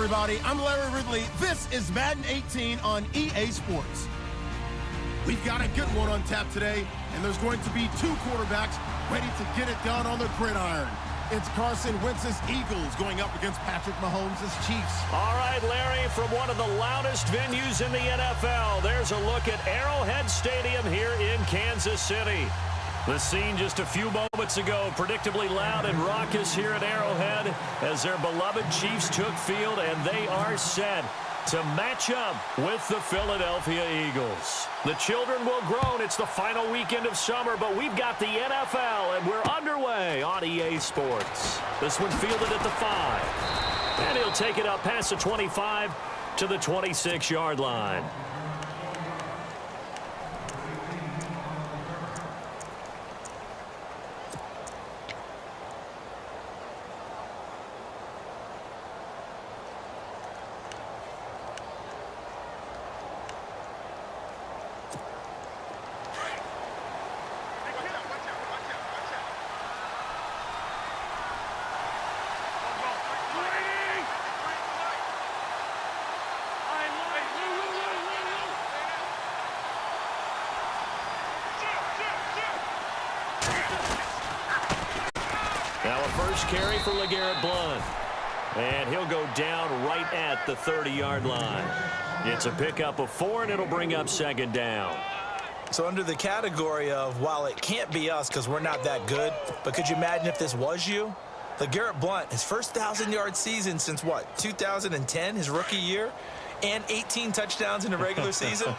everybody. I'm Larry Ridley. This is Madden 18 on EA Sports. We've got a good one on tap today, and there's going to be two quarterbacks ready to get it done on the gridiron. It's Carson Wentz's Eagles going up against Patrick Mahomes' Chiefs. All right, Larry, from one of the loudest venues in the NFL, there's a look at Arrowhead Stadium here in Kansas City. The scene just a few moments ago, predictably loud and raucous here at Arrowhead as their beloved Chiefs took field, and they are set to match up with the Philadelphia Eagles. The children will groan. It's the final weekend of summer, but we've got the NFL, and we're underway on EA Sports. This one fielded at the 5, and he'll take it up past the 25 to the 26-yard line. Now a first carry for LeGarrette Blount. And he'll go down right at the 30-yard line. It's a pickup of 4, and it'll bring up second down. So under the category of, while it can't be us because we're not that good, but could you imagine if this was you? LeGarrette Blount, his first 1,000-yard season since, what, 2010, his rookie year? And 18 touchdowns in the regular season,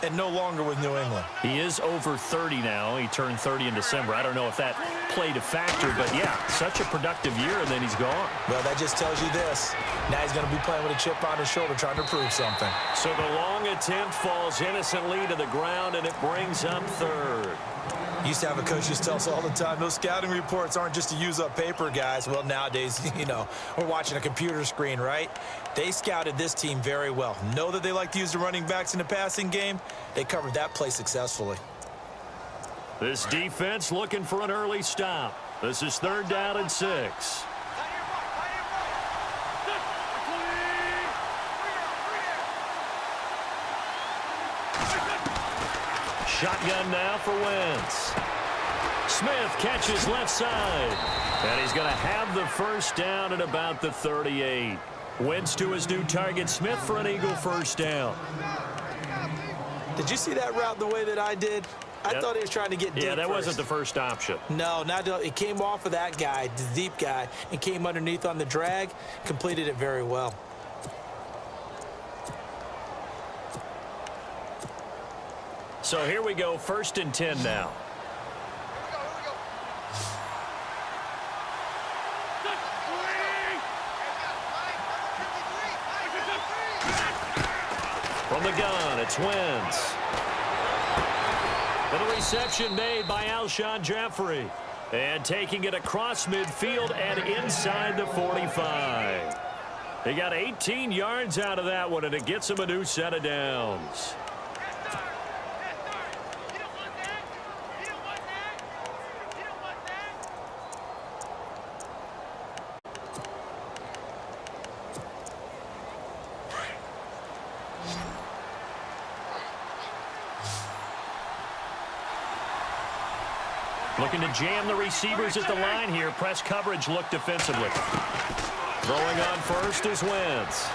and no longer with New England. He is over 30 now. He turned 30 in December. I don't know if that played a factor, but yeah, such a productive year, and then he's gone. Well, that just tells you this. Now he's going to be playing with a chip on his shoulder trying to prove something. So the long attempt falls innocently to the ground, and it brings up third. Used to have a coach just tell us all the time, those scouting reports aren't just to use up paper, guys. Well, nowadays, you know, we're watching a computer screen, right? They scouted this team very well. Know that they like to use the running backs in the passing game. They covered that play successfully. This defense looking for an early stop. This is 3rd down and 6. Shotgun now for Wentz. Smith catches left side. And he's going to have the first down at about the 38. Wentz to his new target, Smith, for an Eagle first down. Did you see that route the way that I did? I thought he was trying to get deep. Yeah, that first. wasn't the first option. No, it came off of that guy, the deep guy, and came underneath on the drag, completed it very well. So here we go, 1st and 10 now. From the gun, it's Wentz. And a reception made by Alshon Jeffrey. And taking it across midfield and inside the 45. He got 18 yards out of that one, and it gets him a new set of downs. Looking to jam the receivers at the line here. Press coverage look defensively. Throwing on first is Wentz.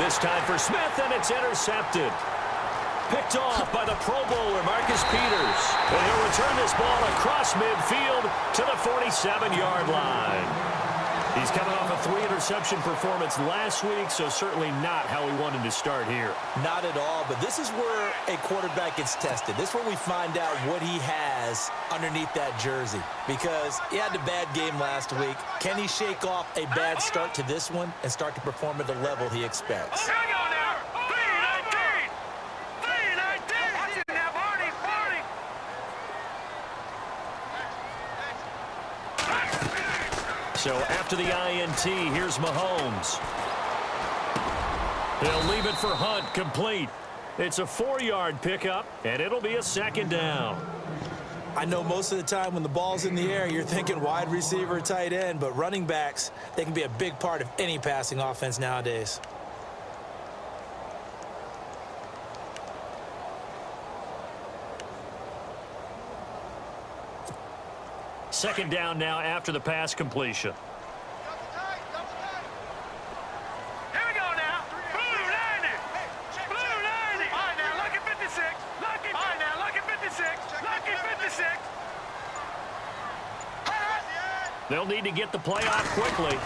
This time for Smith, and it's intercepted. Picked off by the Pro Bowler, Marcus Peters. And he'll return this ball across midfield to the 47-yard line. He's coming off a 3-interception performance last week, so certainly not how he wanted to start here. Not at all, but this is where a quarterback gets tested. This is where we find out what he has underneath that jersey, because he had a bad game last week. Can he shake off a bad start to this one and start to perform at the level he expects? So after the INT, here's Mahomes. He'll leave it for Hunt, complete. It's a 4-yard pickup, and it'll be a 2nd down. I know most of the time when the ball's in the air, you're thinking wide receiver, tight end, but running backs, they can be a big part of any passing offense nowadays. Second down now after the pass completion. They'll need to get the play off quickly.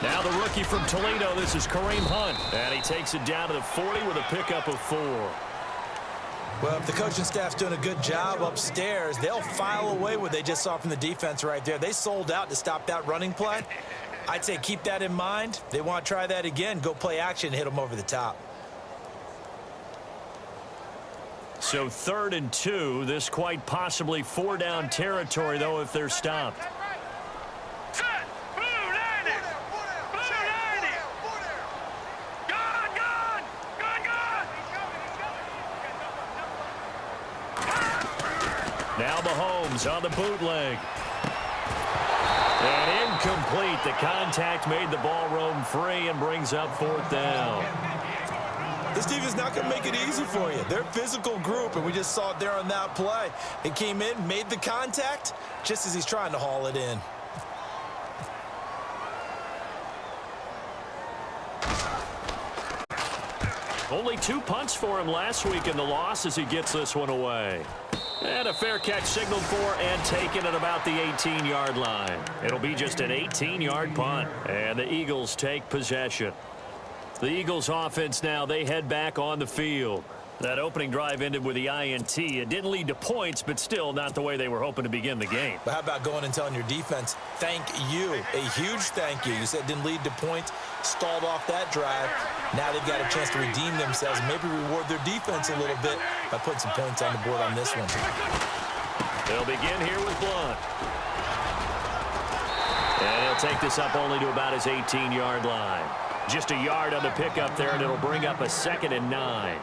Now the rookie from Toledo, this is Kareem Hunt. And he takes it down to the 40 with a pickup of 4. Well, if the coaching staff's doing a good job upstairs, they'll file away what they just saw from the defense right there. They sold out to stop that running play. I'd say keep that in mind. They want to try that again. Go play action and hit them over the top. So 3rd and 2. This quite possibly 4-down territory, though, if they're stopped. Now Mahomes on the bootleg. And incomplete. The contact made the ball roam free and brings up 4th down. This defense is not going to make it easy for you. They're a physical group, and we just saw it there on that play. It came in, made the contact, just as he's trying to haul it in. Only 2 punts for him last week in the loss as he gets this one away. And a fair catch signaled for and taken at about the 18-yard line. It'll be just an 18-yard punt. And the Eagles take possession. The Eagles offense now, they head back on the field. That opening drive ended with the INT. It didn't lead to points, but still not the way they were hoping to begin the game. But how about going and telling your defense, thank you, a huge thank you. You said it didn't lead to points, stalled off that drive. Now they've got a chance to redeem themselves, maybe reward their defense a little bit by putting some points on the board on this one. They'll begin here with Blunt. And he'll take this up only to about his 18-yard line. Just a yard on the pickup there, and it'll bring up a 2nd and 9.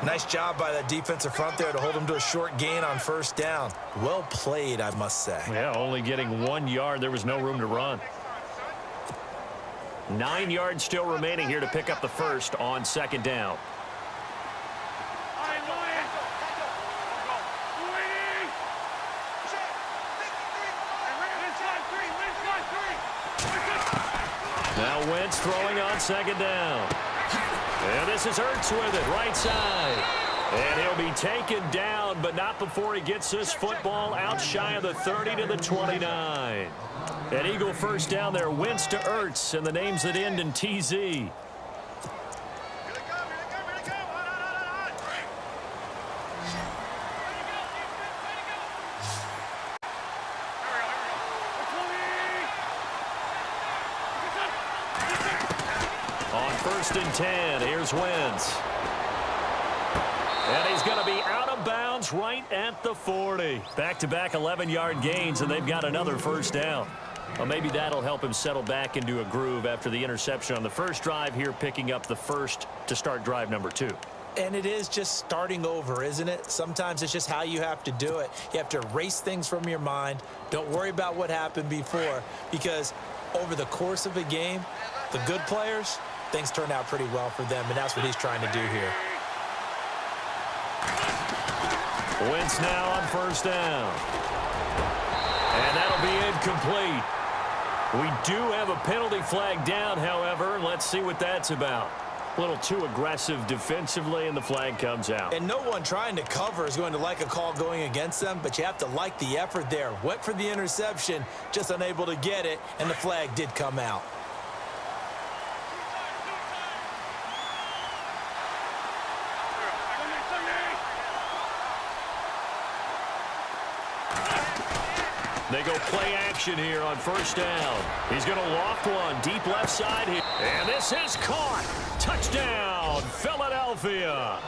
Nice job by that defensive front there to hold him to a short gain on 1st down. Well played, I must say. Yeah, only getting 1 yard. There was no room to run. 9 yards still remaining here to pick up the 1st on 2nd down. Now Wentz throwing on 2nd down. And this is Ertz with it, right side. And he'll be taken down, but not before he gets this football out shy of the 30 to the 29. An Eagle 1st down there, Wentz to Ertz, and the names that end in TZ. On 1st and 10, here's Wentz. And he's going to be out of bounds right at the 40. Back-to-back 11-yard gains, and they've got another 1st down. Well, maybe that'll help him settle back into a groove after the interception on the 1st drive here, picking up the 1st to start drive number 2. And it is just starting over, isn't it? Sometimes it's just how you have to do it. You have to erase things from your mind. Don't worry about what happened before, because over the course of a game, the good players, things turn out pretty well for them, and that's what he's trying to do here. Wentz now on 1st down. And that'll be incomplete. We do have a penalty flag down, however. Let's see what that's about. A little too aggressive defensively, and the flag comes out. And no one trying to cover is going to like a call going against them, but you have to like the effort there. Went for the interception, just unable to get it, and the flag did come out. They go play action here on 1st down. He's going to loft one deep left side here. And this is caught. Touchdown, Philadelphia.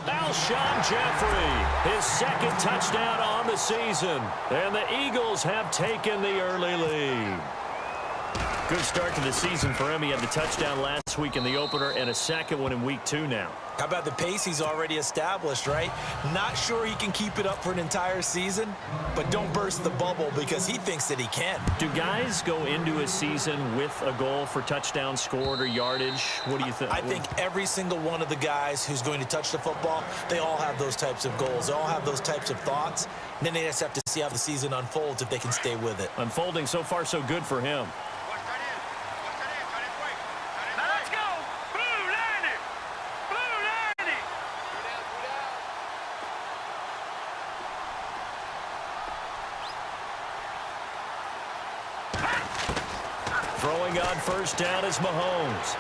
Alshon Jeffrey, his 2nd touchdown on the season. And the Eagles have taken the early lead. Good start to the season for him. He had the touchdown last week in the opener and a 2nd one in week 2 now. How about the pace he's already established, right? Not sure he can keep it up for an entire season, but don't burst the bubble because he thinks that he can. Do guys go into a season with a goal for touchdown scored or yardage? What do you think? I think every single one of the guys who's going to touch the football, they all have those types of goals. They all have those types of thoughts. And then they just have to see how the season unfolds if they can stay with it. Unfolding so far so good for him. Throwing on first down is Mahomes.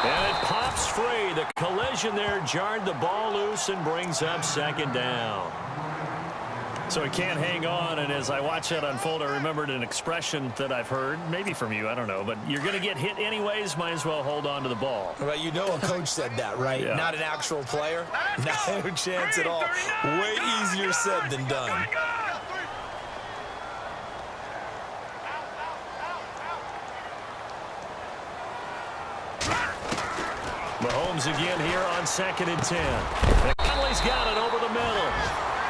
And it pops free. The collision there jarred the ball loose and brings up second down. So he can't hang on, and as I watch that unfold, I remembered an expression that I've heard, maybe from you, I don't know, but you're going to get hit anyways, might as well hold on to the ball. Well, you know a coach said that, right? Yeah. Not an actual player. No chance at all. Way easier said than done. Mahomes again here on 2nd and 10. And Conley's got it over the middle.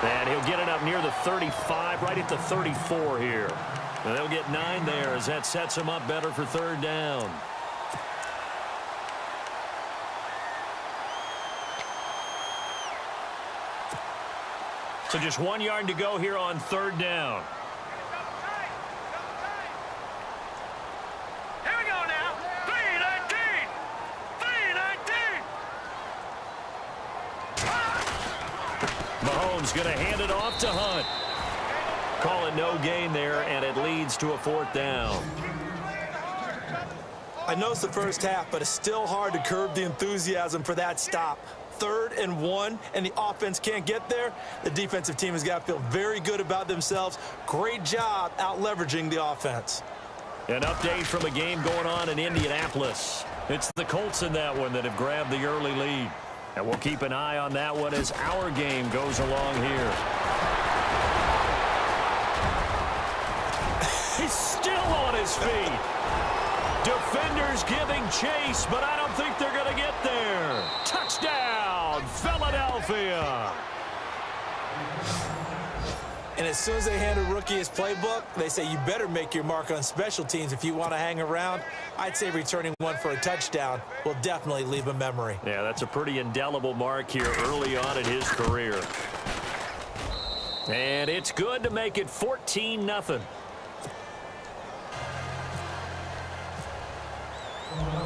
And he'll get it up near the 35, right at the 34 here. And they'll get 9 there as that sets him up better for 3rd down. So just 1 yard to go here on 3rd down. Mahomes going to hand it off to Hunt. Call it no gain there, and it leads to a 4th down. I know it's the first half, but it's still hard to curb the enthusiasm for that stop. 3rd and 1, and the offense can't get there. The defensive team has got to feel very good about themselves. Great job out-leveraging the offense. An update from a game going on in Indianapolis. It's the Colts in that one that have grabbed the early lead. And we'll keep an eye on that one as our game goes along here. He's still on his feet. Defenders giving chase, but I don't think they're going to get there. Touchdown, Philadelphia. And as soon as they hand a rookie his playbook, they say you better make your mark on special teams if you want to hang around. I'd say returning one for a touchdown will definitely leave a memory. Yeah, that's a pretty indelible mark here early on in his career. And it's good to make it 14-0.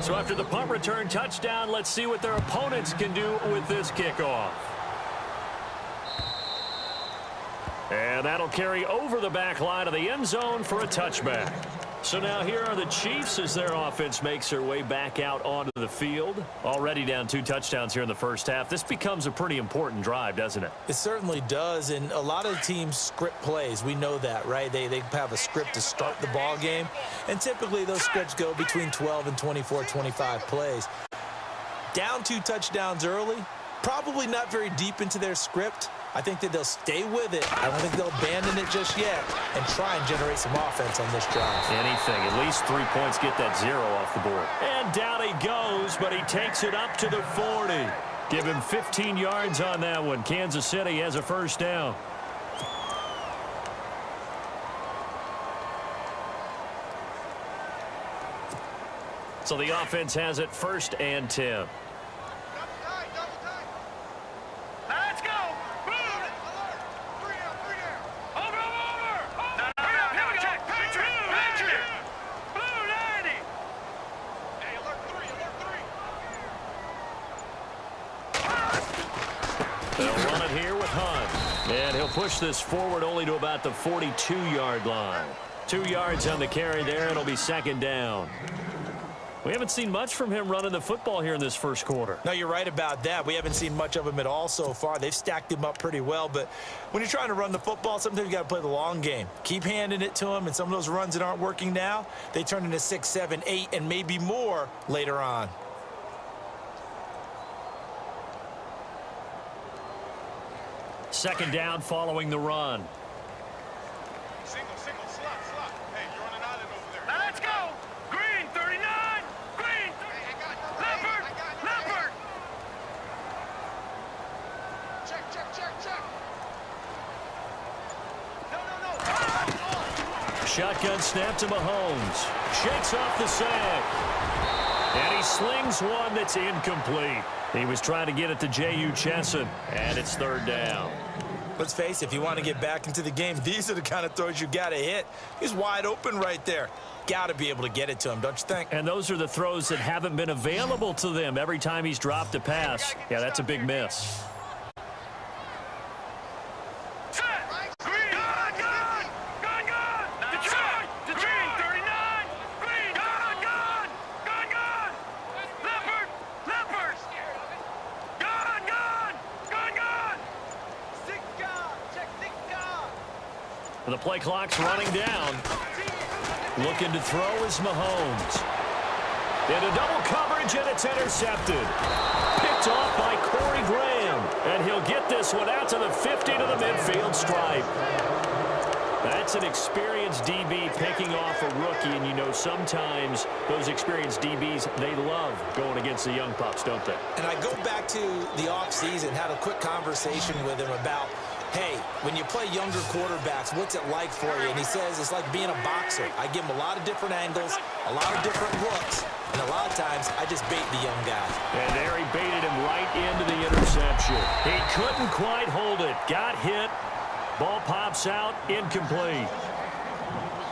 So after the punt return touchdown, let's see what their opponents can do with this kickoff. And that'll carry over the back line of the end zone for a touchback. So now here are the Chiefs as their offense makes their way back out onto the field. Already down 2 touchdowns here in the first half. This becomes a pretty important drive, doesn't it? It certainly does, and a lot of teams script plays. We know that, right? They have a script to start the ball game, and typically those scripts go between 12 and 24, 25 plays. Down 2 touchdowns early, probably not very deep into their script. I think that they'll stay with it. I don't think they'll abandon it just yet and try and generate some offense on this drive. Anything. At least 3 points, get that 0 off the board. And down he goes, but he takes it up to the 40. Give him 15 yards on that one. Kansas City has a first down. So the offense has it 1st and 10. They'll run it here with Hunt. And he'll push this forward only to about the 42-yard line. 2 yards on the carry there. It'll be 2nd down. We haven't seen much from him running the football here in this first quarter. No, you're right about that. We haven't seen much of him at all so far. They've stacked him up pretty well, but when you're trying to run the football, sometimes you got to play the long game. Keep handing it to him, and some of those runs that aren't working now, they turn into 6, 7, 8, and maybe more later on. Second down following the run. Single, slot. Hey, you're on an island over there. Let's go. Green, 39. Green. Hey, Shotgun snap to Mahomes. Shakes off the sack. And he slings one that's incomplete. He was trying to get it to Wk2, and it's third down. Let's face it, if you want to get back into the game, these are the kind of throws you got to hit. He's wide open right there. Got to be able to get it to him, don't you think? And those are the throws that haven't been available to them every time he's dropped a pass. Yeah, that's a big miss. The play clock's running down. Looking to throw is Mahomes. Into double coverage, and it's intercepted. Picked off by Corey Graham. And he'll get this one out to the 50 to the midfield stripe. That's an experienced DB picking off a rookie, and you know sometimes those experienced DBs, they love going against the young pups, don't they? And I go back to the offseason, had a quick conversation with him about, hey, when you play younger quarterbacks, what's it like for you? And he says it's like being a boxer. I give him a lot of different angles, a lot of different looks, and a lot of times I just bait the young guy. And there he baited him right into the interception. He couldn't quite hold it. Got hit. Ball pops out, incomplete.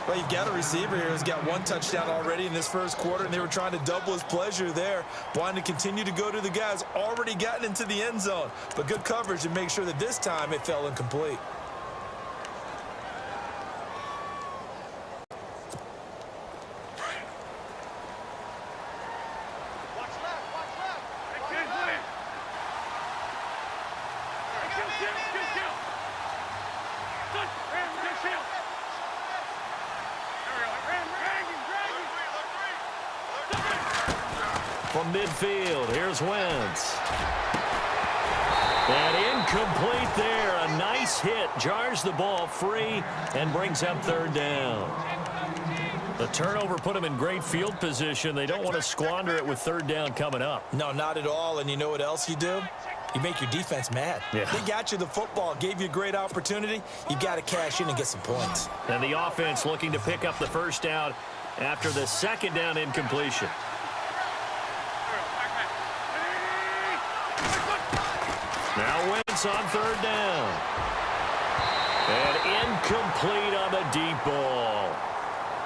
Well, you've got a receiver here who's got one touchdown already in this first quarter, and they were trying to double his pleasure there, wanting to continue to go to the guys already gotten into the end zone. But good coverage to make sure that this time it fell incomplete. From midfield, here's Wentz. And incomplete there. A nice hit. Jars the ball free and brings up third down. The turnover put them in great field position. They don't want to squander it with third down coming up. No, not at all. And you know what else you do? You make your defense mad. Yeah. They got you the football, gave you a great opportunity. You got to cash in and get some points. And the offense looking to pick up the first down after the second down incompletion. Now Wentz on third down. And incomplete on the deep ball.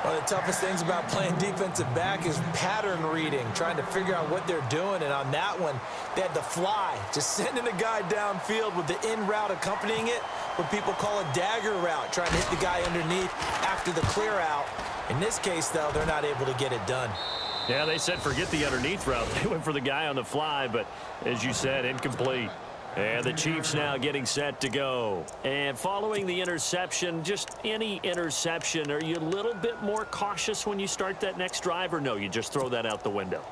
One of the toughest things about playing defensive back is pattern reading, trying to figure out what they're doing. And on that one, they had the fly, just sending a guy downfield with the in route accompanying it, what people call a dagger route, trying to hit the guy underneath after the clear out. In this case, though, they're not able to get it done. Yeah, they said forget the underneath route. They went for the guy on the fly, but as you said, incomplete. And the Chiefs now getting set to go. And following the interception, just any interception, are you a little bit more cautious when you start that next drive, or no, you just throw that out the window?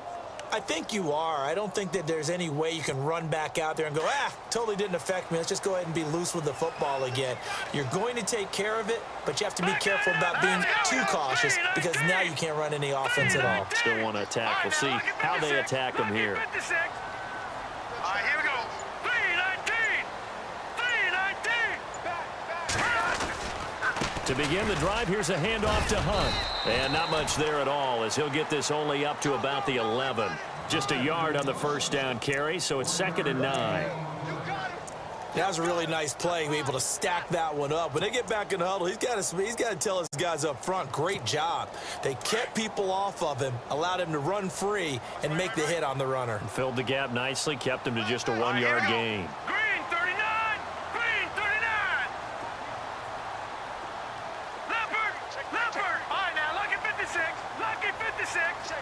I think you are. I don't think that there's any way you can run back out there and go, totally didn't affect me. Let's just go ahead and be loose with the football again. You're going to take care of it, but you have to be careful about being too cautious because now you can't run any offense at all. Still want to attack. We'll see how they attack them here. Here we go. 3-19. To begin the drive, here's a handoff to Hunt. And not much there at all as he'll get this only up to about the 11. Just a yard on the first down carry, so it's 2nd and 9. That was a really nice play, be able to stack that one up. When they get back in the huddle, he's got to tell his guys up front, great job. They kept people off of him, allowed him to run free and make the hit on the runner. Filled the gap nicely, kept him to just a 1-yard gain. Green 39. Green 39. Leopard. All right, now lucky 56. Lucky 56.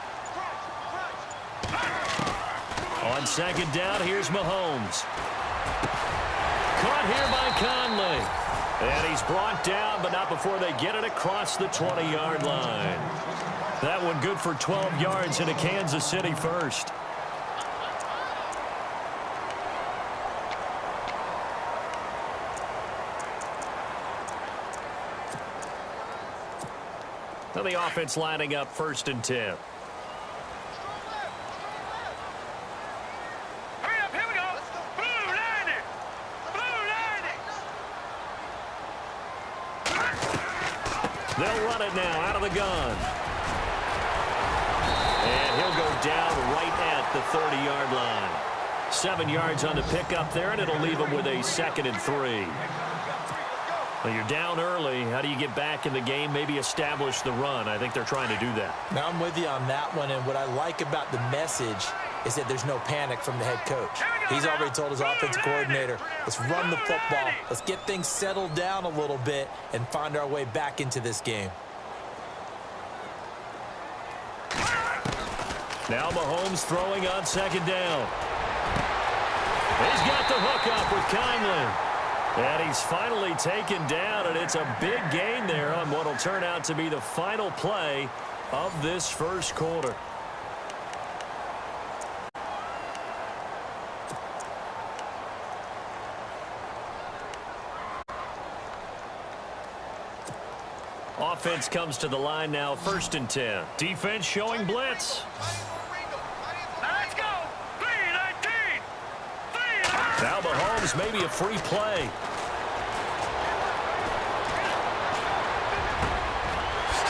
On 2nd down, here's Mahomes. Caught here by Conley. And he's brought down, but not before they get it across the 20-yard line. That one good for 12 yards into Kansas City first. Now the offense lining up 1st and 10. Hurry up, here we go. Blue 90. They'll run it now out of the gun. And he'll go down right at the 30-yard line. 7 yards on the pickup there, and it'll leave him with a 2nd and 3. Well, you're down early. How do you get back in the game, maybe establish the run? I think they're trying to do that. Now, I'm with you on that one, and what I like about the message is that there's no panic from the head coach. He's already told his offensive coordinator, let's run the football, let's get things settled down a little bit and find our way back into this game. Now Mahomes throwing on 2nd down. He's got the hook up with Kindly. And he's finally taken down, and it's a big gain there on what will turn out to be the final play of this first quarter. Offense comes to the line now, 1st and 10. Defense showing blitz. Let's go. 3-19. Now Mahomes, maybe a free play.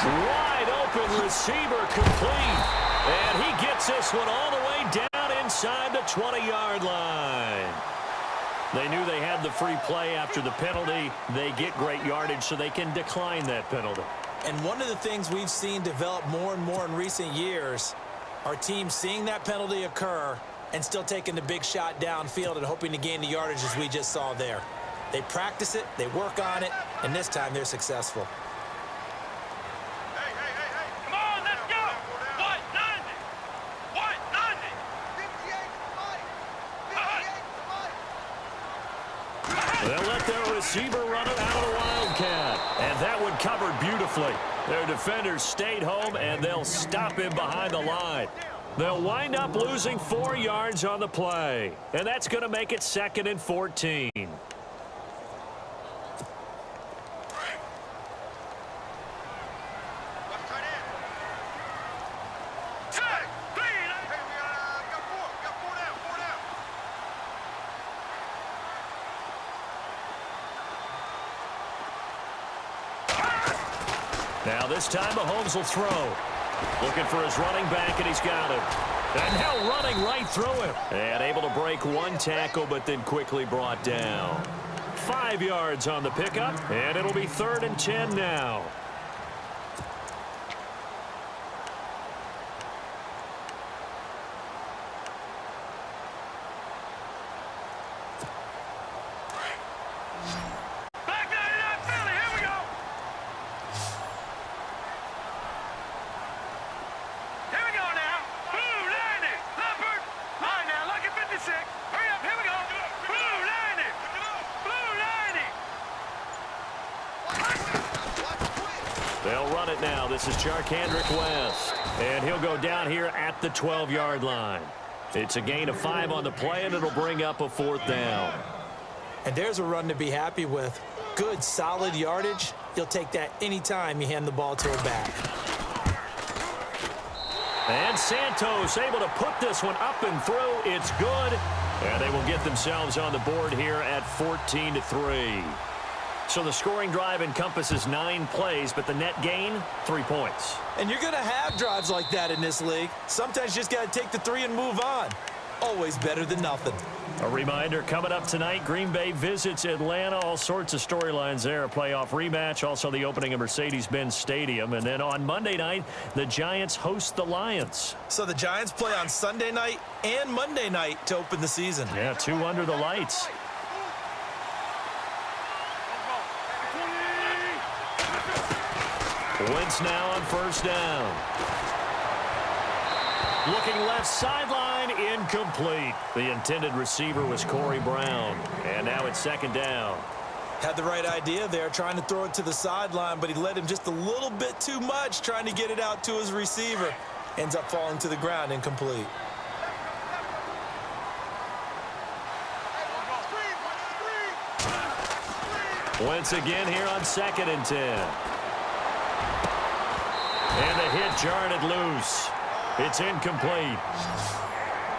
Wide open receiver complete. And he gets this one all the way down inside the 20-yard line. They knew they had the free play after the penalty. They get great yardage so they can decline that penalty. And one of the things we've seen develop more and more in recent years are teams seeing that penalty occur and still taking the big shot downfield and hoping to gain the yardage as we just saw there. They practice it, they work on it, and this time they're successful. Come on, let's go. 190. 190. They'll let their receiver run it out of the Wildcat. And that one covered beautifully. Their defenders stayed home, and they'll stop him behind the line. They'll wind up losing 4 yards on the play. And that's going to make it 2nd and 14. Now this time Mahomes will throw. Looking for his running back, and he's got him. And now running right through him. And able to break one tackle, but then quickly brought down. 5 yards on the pickup, and it'll be 3rd and 10 now. They'll run it now. This is Charkandrick West. And he'll go down here at the 12-yard line. It's a gain of 5 on the play, and it'll bring up a 4th down. And there's a run to be happy with. Good, solid yardage. You'll take that anytime you hand the ball to a back. And Santos able to put this one up and through. It's good. And they will get themselves on the board here at 14-3. So the scoring drive encompasses 9 plays, but the net gain, 3 points. And you're going to have drives like that in this league. Sometimes you just got to take the 3 and move on. Always better than nothing. A reminder, coming up tonight, Green Bay visits Atlanta. All sorts of storylines there. A playoff rematch, also the opening of Mercedes-Benz Stadium. And then on Monday night, the Giants host the Lions. So the Giants play on Sunday night and Monday night to open the season. Yeah, 2 under the lights. Wentz now on 1st down. Looking left sideline, incomplete. The intended receiver was Corey Brown. And now it's 2nd down. Had the right idea there, trying to throw it to the sideline, but he led him just a little bit too much, trying to get it out to his receiver. Ends up falling to the ground, incomplete. Wentz again here on 2nd and 10. And the hit jarred it loose. It's incomplete.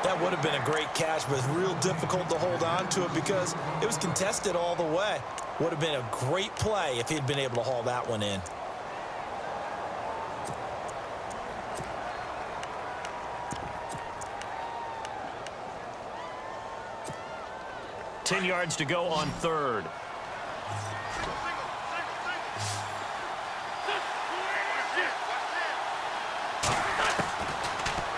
That would have been a great catch, but it's real difficult to hold on to it because it was contested all the way. Would have been a great play if he'd been able to haul that one in. 10 yards to go on third.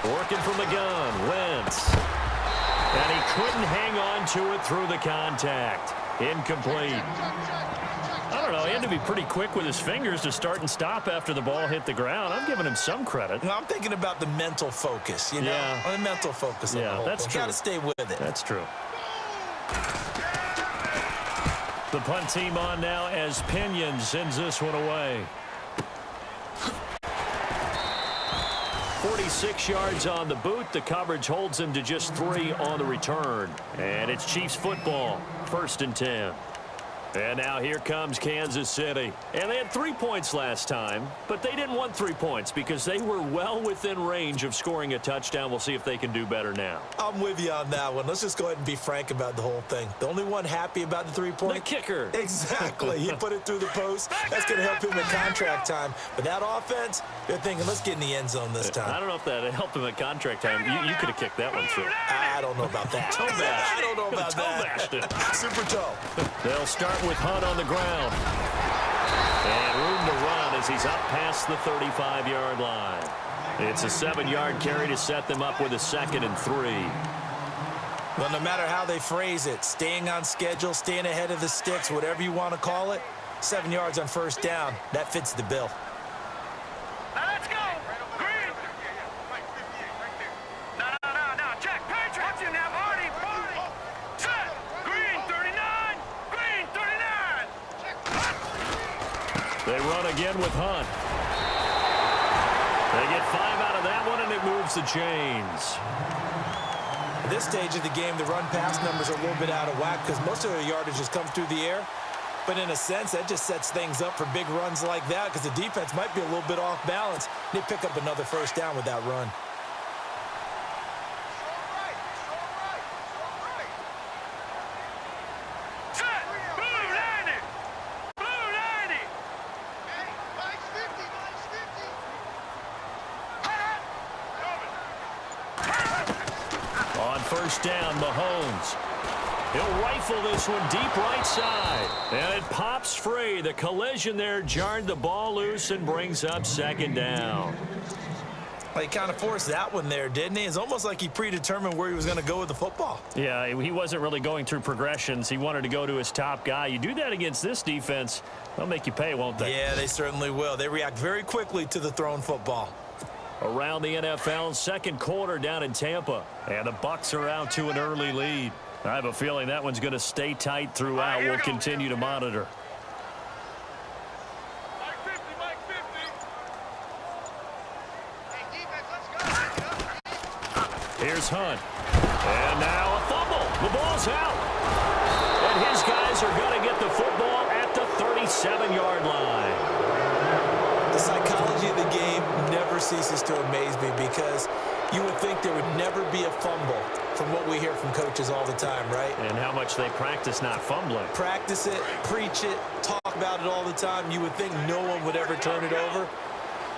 Working from the gun, Wentz. And he couldn't hang on to it through the contact. Incomplete. I don't know. He had to be pretty quick with his fingers to start and stop after the ball hit the ground. I'm giving him some credit. Well, I'm thinking about the mental focus, you know? Yeah. The mental focus. Yeah, on the whole that's thing. true. Got to stay with it. That's true. The punt team on now as Pinion sends this one away. 46 yards on the boot. The coverage holds him to just 3 on the return. And it's Chiefs football. 1st and 10. And now here comes Kansas City. And they had 3 points last time, but they didn't want 3 points because they were well within range of scoring a touchdown. We'll see if they can do better now. I'm with you on that one. Let's just go ahead and be frank about the whole thing. The only one happy about the 3-point? The kicker. Exactly. He put it through the post. That's going to help him in contract time. But that offense, they're thinking, let's get in the end zone this time. I don't know if that helped him at contract time. You could have kicked that one through. I don't know about that. Toe bash. I don't know about Toe bashed it. that. Super toe. They'll start with Hunt on the ground. And room to run as he's up past the 35-yard line. It's a 7-yard carry to set them up with a 2nd and 3. Well, no matter how they phrase it, staying on schedule, staying ahead of the sticks, whatever you want to call it, 7 yards on 1st down, that fits the bill. Now let's go. Green. No. Check. Patriot. Watch him now. Marty. Set. Green 39. Green 39. They run again with Hunt. They get 5 out of that one, and it moves the chains. At this stage of the game, the run-pass numbers are a little bit out of whack because most of their yardage just comes through the air. But in a sense, that just sets things up for big runs like that because the defense might be a little bit off balance. They pick up another 1st down with that run. Set. Blue 90. Blue 90. Mike's 50. Mike's 50. On 1st down, Mahomes. He'll rifle this one deep right side. And it pops free. The collision there jarred the ball loose and brings up 2nd down. Well, he kind of forced that one there, didn't he? It's almost like he predetermined where he was going to go with the football. Yeah, he wasn't really going through progressions. He wanted to go to his top guy. You do that against this defense, they'll make you pay, won't they? Yeah, they certainly will. They react very quickly to the thrown football. Around the NFL, 2nd quarter down in Tampa. And the Bucs are out to an early lead. I have a feeling that one's going to stay tight throughout. We'll continue to monitor. Mike 50. Mike 50. Hey, defense, let's go. Here's Hunt. And now a fumble. The ball's out. And his guys are going to get the football at the 37-yard line. The psychology of the game never ceases to amaze me because you would think there would never be a fumble from what we hear from coaches all the time, right? And how much they practice not fumbling. Practice it, preach it, talk about it all the time. You would think no one would ever turn it over.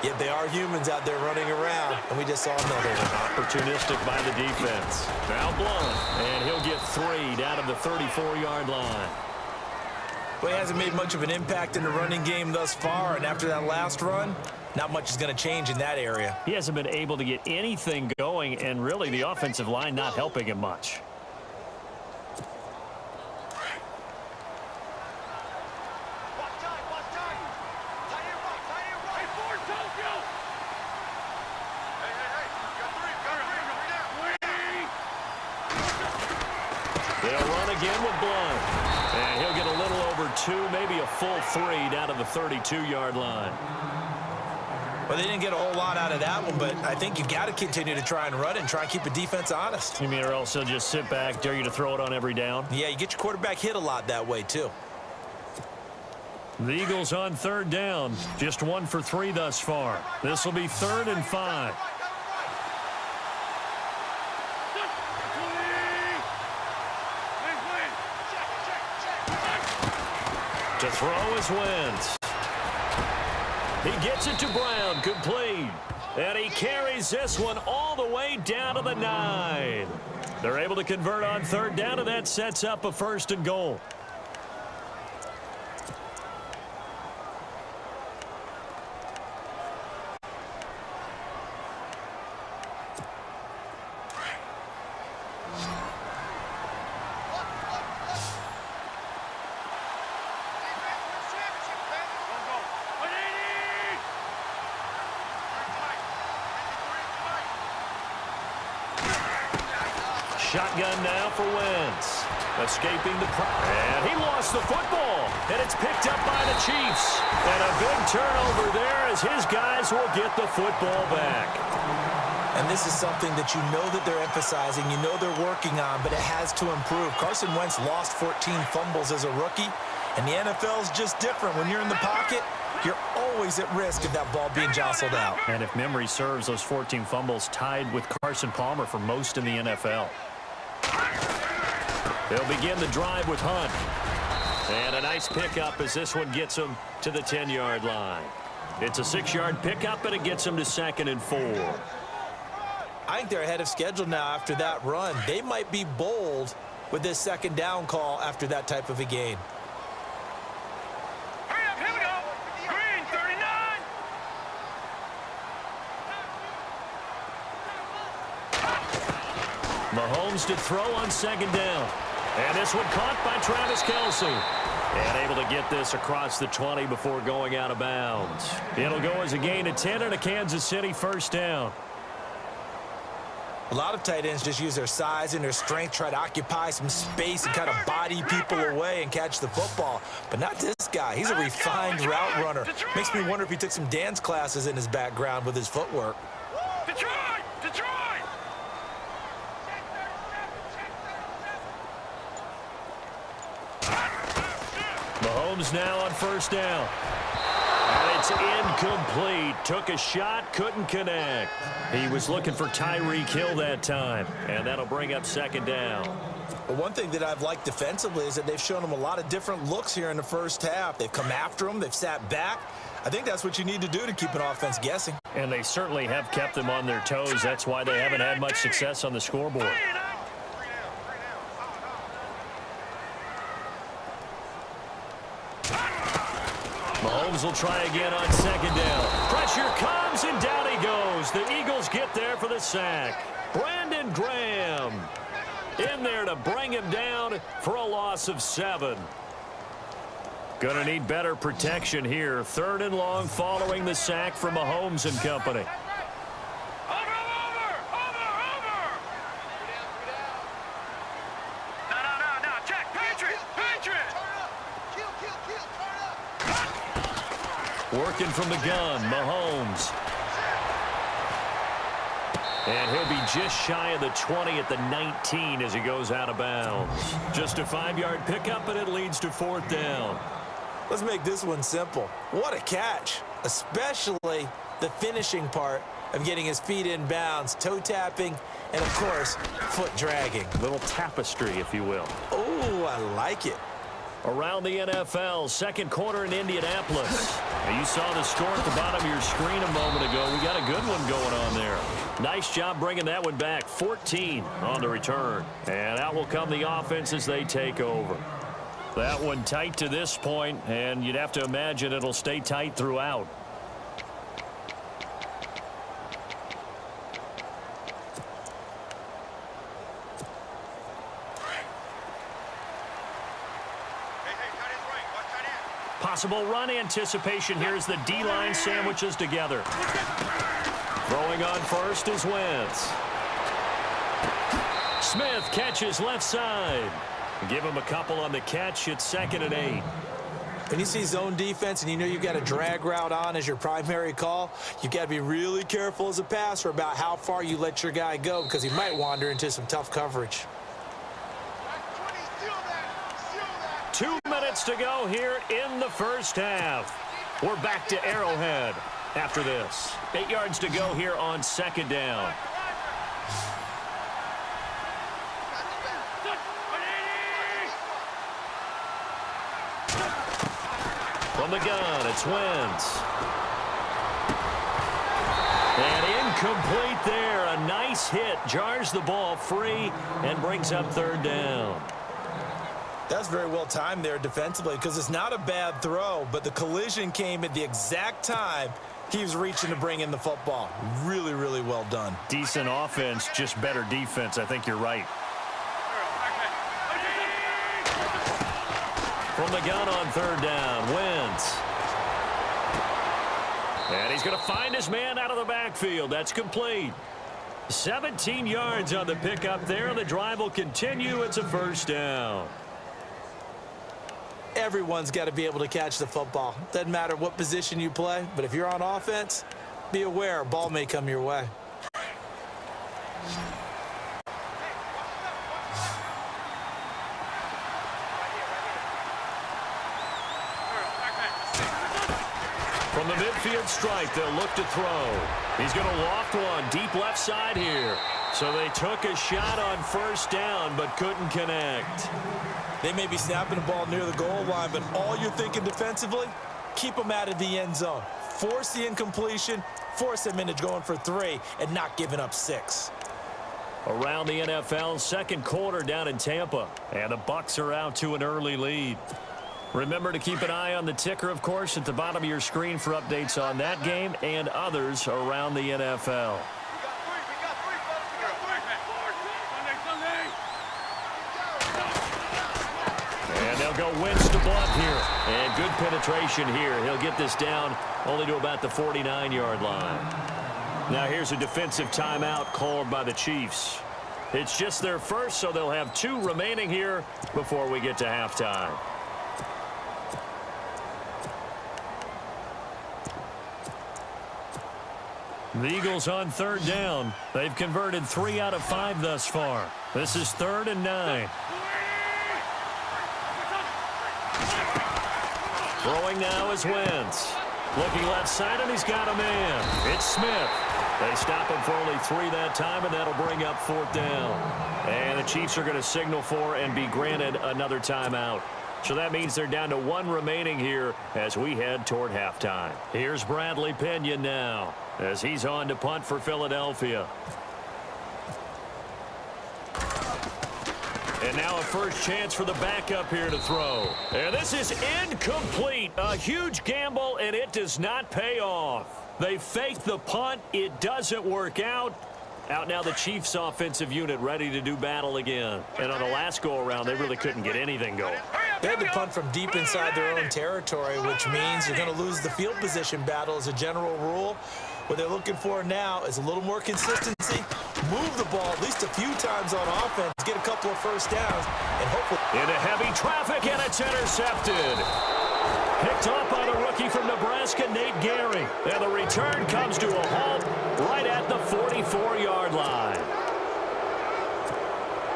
Yet they are humans out there running around, and we just saw another one. Opportunistic by the defense. Now Blunt, and he'll get 3 down to the 34-yard line. Well, he hasn't made much of an impact in the running game thus far, and after that last run, not much is going to change in that area. He hasn't been able to get anything going, and really the offensive line not helping him much. They'll run again with Blunt. And he'll get a little over 2, maybe a full 3 down to the 32-yard line. Well, they didn't get a whole lot out of that one, but I think you got to continue to try and run and try and keep the defense honest. You mean or else he'll just sit back, dare you to throw it on every down? Yeah, you get your quarterback hit a lot that way, too. The Eagles on 3rd down. Just 1 for 3 thus far. This will be 3rd and 5. To throw is Wentz. He gets it to Brown, complete. And he carries this one all the way down to the 9. They're able to convert on third down, and that sets up a 1st and goal. Shotgun now for Wentz. Escaping the and he lost the football. And it's picked up by the Chiefs. And a big turnover there as his guys will get the football back. And this is something that you know that they're emphasizing, you know they're working on, but it has to improve. Carson Wentz lost 14 fumbles as a rookie, and the NFL is just different. When you're in the pocket, you're always at risk of that ball being jostled out. And if memory serves, those 14 fumbles tied with Carson Palmer for most in the NFL. They'll begin the drive with Hunt. And a nice pickup as this one gets him to the 10-yard line. It's a 6-yard pickup, and it gets him to 2nd and 4. I think they're ahead of schedule now after that run. They might be bold with this 2nd down call after that type of a gain. Hurry up, here we go. Green, 39. Mahomes to throw on 2nd down. And this one caught by Travis Kelce. And able to get this across the 20 before going out of bounds. It'll go as a gain of 10 and a Kansas City 1st down. A lot of tight ends just use their size and their strength, try to occupy some space and kind of body people away and catch the football. But not this guy. He's a refined route runner. Makes me wonder if he took some dance classes in his background with his footwork. Detroit! Detroit! Mahomes now on 1st down. And it's incomplete. Took a shot, couldn't connect. He was looking for Tyreek Hill that time. And that'll bring up 2nd down. But one thing that I've liked defensively is that they've shown him a lot of different looks here in the 1st half. They've come after him. They've sat back. I think that's what you need to do to keep an offense guessing. And they certainly have kept them on their toes. That's why they haven't had much success on the scoreboard. Mahomes will try again on 2nd down. Pressure comes, and down he goes. The Eagles get there for the sack. Brandon Graham in there to bring him down for a loss of 7. Going to need better protection here. 3rd and long following the sack from Mahomes and company. Working from the gun, Mahomes. And he'll be just shy of the 20 at the 19 as he goes out of bounds. Just a 5-yard pickup, and it leads to 4th down. Let's make this one simple. What a catch, especially the finishing part of getting his feet in bounds, toe tapping, and, of course, foot dragging. Little tapestry, if you will. Oh, I like it. Around the NFL, 2nd quarter in Indianapolis. Now, you saw the score at the bottom of your screen a moment ago. We got a good one going on there. Nice job bringing that one back. 14 on the return. And out will come the offense as they take over. That one tight to this point, and you'd have to imagine it'll stay tight throughout. Possible run anticipation here as the D-line sandwiches together. Throwing on 1st is Wentz. Smith catches left side. Give him a couple on the catch. It's 2nd and 8. When you see zone defense and you know you've got a drag route on as your primary call, you've got to be really careful as a passer about how far you let your guy go because he might wander into some tough coverage. 2 minutes to go here in the 1st half. We're back to Arrowhead after this. 8 yards to go here on 2nd down. From the gun, it's Wentz. And Incomplete there. A nice hit. Jars the ball free and brings up third down. That's very well timed there defensively because it's not a bad throw, but the collision came at the exact time he was reaching to bring in the football. Really, really well done. Decent offense, just better defense. I think you're right. From the gun on third down, Wentz. And he's going to find his man out of the backfield. That's complete. 17 yards on the pickup there. The drive will continue. It's a first down. Everyone's got to be able to catch the football. Doesn't matter what position you play, but if you're on offense, be aware a ball may come your way. From the midfield stripe, they'll look to throw. He's going to loft one deep left side here. So they took a shot on first down, but couldn't connect. They may be snapping the ball near the goal line, but all you're thinking defensively, keep them out of the end zone. Force the incompletion, force them into going for 3, and not giving up 6. Around the NFL, second quarter down in Tampa. And the Bucs are out to an early lead. Remember to keep an eye on the ticker, of course, at the bottom of your screen for updates on that game and others around the NFL. And they'll go Wentz to Blunt here. And good penetration here. He'll get this down only to about the 49-yard line. Now here's a defensive timeout called by the Chiefs. It's just their first, so they'll have 2 remaining here before we get to halftime. The Eagles on third down. They've converted 3 out of 5 thus far. This is 3rd and 9. Throwing now is Wentz. Looking left side, and he's got a man. It's Smith. They stop him for only 3 that time, and that'll bring up 4th down. And the Chiefs are going to signal for and be granted another timeout. So that means they're down to 1 remaining here as we head toward halftime. Here's Bradley Pinion now as he's on to punt for Philadelphia. And now a first chance for the backup here to throw. And this is incomplete. A huge gamble, and it does not pay off. They fake the punt. It doesn't work out. Out now the Chiefs offensive unit ready to do battle again. And on the last go-around, they really couldn't get anything going. They had to punt from deep inside their own territory, which means you're going to lose the field position battle as a general rule. What they're looking for now is a little more consistency, move the ball at least a few times on offense, get a couple of first downs, and hopefully... Into heavy traffic, and it's intercepted. Picked off by the rookie from Nebraska, Nate Gary. And the return comes to a halt right at the 44-yard line.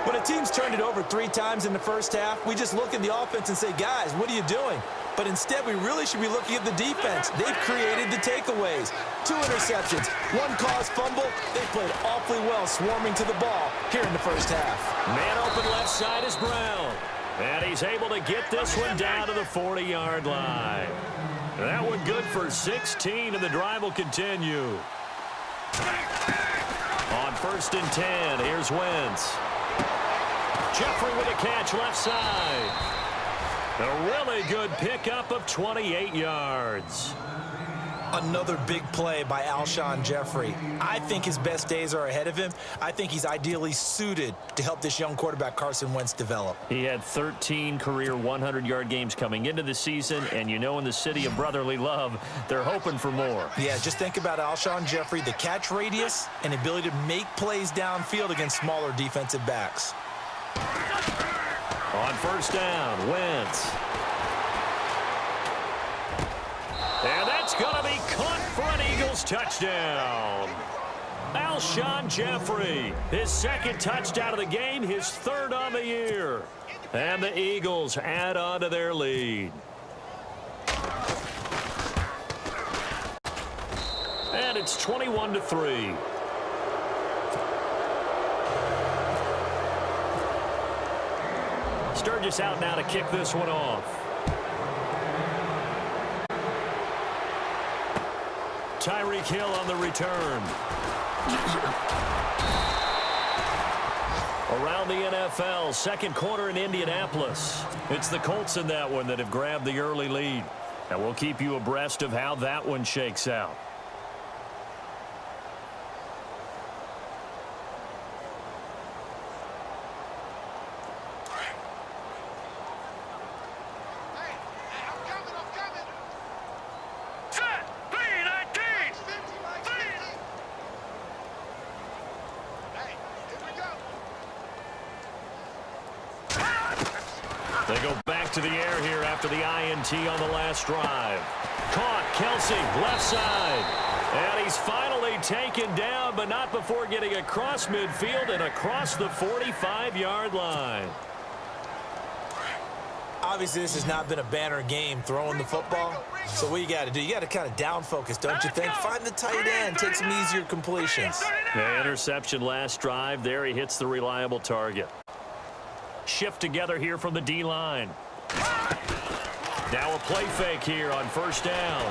When a team's turned it over 3 times in the first half, we just look at the offense and say, guys, what are you doing? But instead, we really should be looking at the defense. They've created the takeaways. 2 interceptions, 1 caused fumble. They played awfully well swarming to the ball here in the first half. Man open left side is Brown. And he's able to get this one down to the 40-yard line. That one good for 16, and the drive will continue. On 1st and 10, here's Wentz. Jeffrey with a catch left side. A really good pickup of 28 yards. Another big play by Alshon Jeffrey. I think his best days are ahead of him. I think he's ideally suited to help this young quarterback Carson Wentz develop. He had 13 career 100-yard games coming into the season, and you know in the city of brotherly love, they're hoping for more. Yeah, just think about Alshon Jeffrey, the catch radius and ability to make plays downfield against smaller defensive backs. On 1st down, Wentz. And that's going to be caught for an Eagles touchdown. Alshon Jeffrey, his 2nd touchdown of the game, his 3rd on the year. And the Eagles add on to their lead. And it's 21-3. Sturgis out now to kick this one off. Tyreek Hill on the return. Around the NFL, second quarter in Indianapolis. It's the Colts in that one that have grabbed the early lead. And we'll keep you abreast of how that one shakes out. They go back to the air here after the INT on the last drive. Caught, Kelsey, left side. And he's finally taken down, but not before getting across midfield and across the 45-yard line. Obviously, this has not been a banner game throwing the football. So what you got to do, you got to kind of down focus, don't you think? Find the tight end, take some easier completions. The interception last drive. There he hits the reliable target. Shift together here from the D-line. Now a play fake here on first down.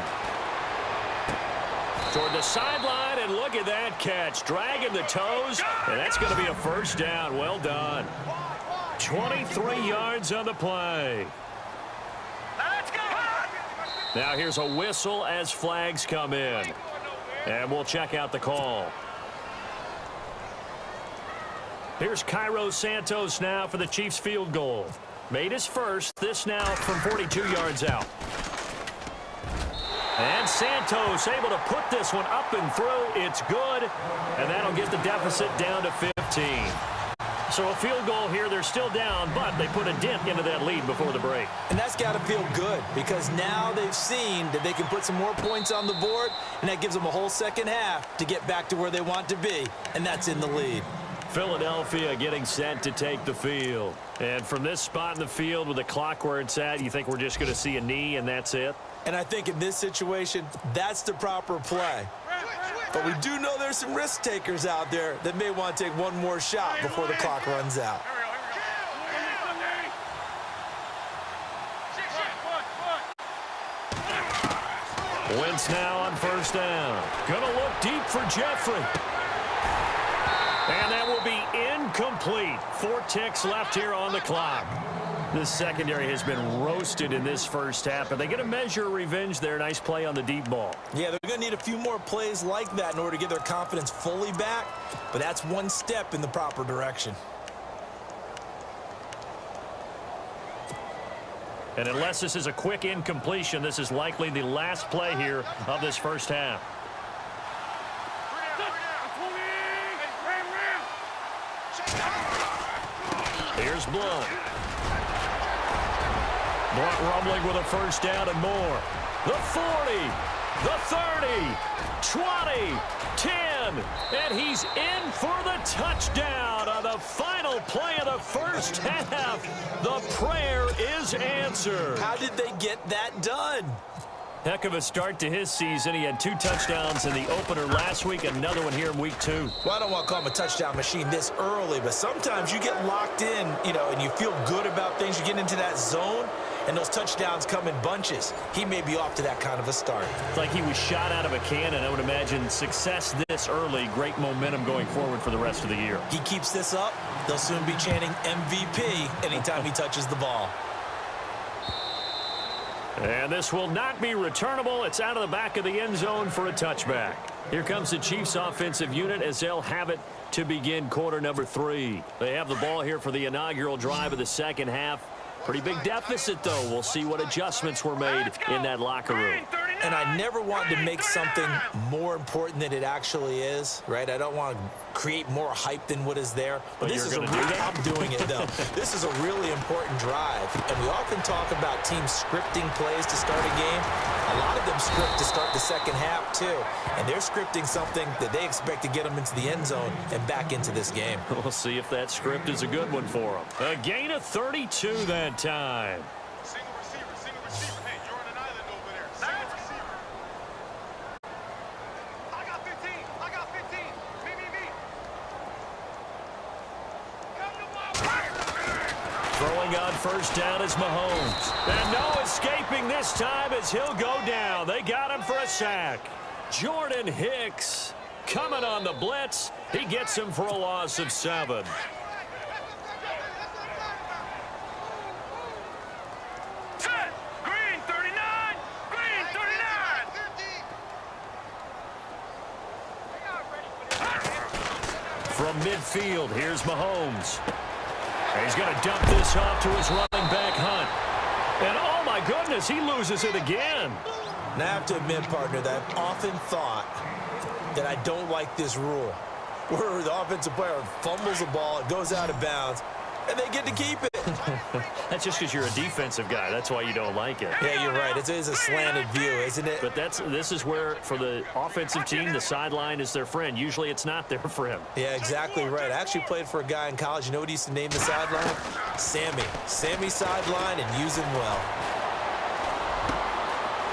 Toward the sideline, and look at that catch. Dragging the toes, and that's going to be a first down. Well done. 23 yards on the play. Now here's a whistle as flags come in. And we'll check out the call. Here's Cairo Santos now for the Chiefs field goal. Made his first, this now from 42 yards out. And Santos able to put this one up and through. It's good, and that'll get the deficit down to 15. So a field goal here, they're still down, but they put a dent into that lead before the break. And that's got to feel good because now they've seen that they can put some more points on the board, and that gives them a whole second half to get back to where they want to be, and that's in the lead. Philadelphia getting set to take the field. And from this spot in the field with the clock where it's at, you think we're just going to see a knee and that's it? And I think in this situation, that's the proper play. But we do know there's some risk takers out there that may want to take one more shot before the clock runs out. Wentz now on first down. Gonna look deep for Jeffrey. And that will be incomplete. 4 ticks left here on the clock. This secondary has been roasted in this first half, but they get a measure of revenge there. Nice play on the deep ball. Yeah, they're going to need a few more plays like that in order to get their confidence fully back, but that's one step in the proper direction. And unless this is a quick incompletion, this is likely the last play here of this first half. Here's Blunt. Blunt rumbling with a first down and more. The 40, the 30, 20, 10, and he's in for the touchdown on the final play of the first half. The prayer is answered. How did they get that done? Heck of a start to his season. He had 2 touchdowns in the opener last week, another one here in week 2. Well, I don't want to call him a touchdown machine this early, but sometimes you get locked in, and you feel good about things. You get into that zone, and those touchdowns come in bunches. He may be off to that kind of a start. It's like he was shot out of a cannon. I would imagine success this early, great momentum going forward for the rest of the year. He keeps this up, they'll soon be chanting MVP anytime he touches the ball. And this will not be returnable. It's out of the back of the end zone for a touchback. Here comes the Chiefs offensive unit as they'll have it to begin quarter number 3. They have the ball here for the inaugural drive of the second half. Pretty big deficit, though. We'll see what adjustments were made in that locker room. And I never want to make something more important than it actually is, right? I don't want to create more hype than what is there. But this is a I'm doing it, though. This is a really important drive. And we often talk about teams scripting plays to start a game. A lot of them script to start the second half, too. And they're scripting something that they expect to get them into the end zone and back into this game. We'll see if that script is a good one for them. A gain of 32 that time. Single receiver. Hey, you're on an island over there. Single receiver. I got 15. Me. Throwing on first down is Mahomes. And no escaping this time as he'll go down. They got him for a sack. Jordan Hicks coming on the blitz. He gets him for a loss of 7. Set. Green 39. Green 39. From midfield, here's Mahomes. And he's going to dump this off to his running back, Hunt. And oh my goodness, he loses it again. Now, I have to admit, partner, that I've often thought that I don't like this rule, where the offensive player fumbles the ball, it goes out of bounds, and they get to keep it. That's just because you're a defensive guy. That's why you don't like it. Yeah, you're right. It is a slanted view, isn't it? But this is where, for the offensive team, the sideline is their friend. Usually it's not there for him. Yeah, exactly right. I actually played for a guy in college. You know what he used to name the sideline? Sammy. Sammy sideline, and use him well.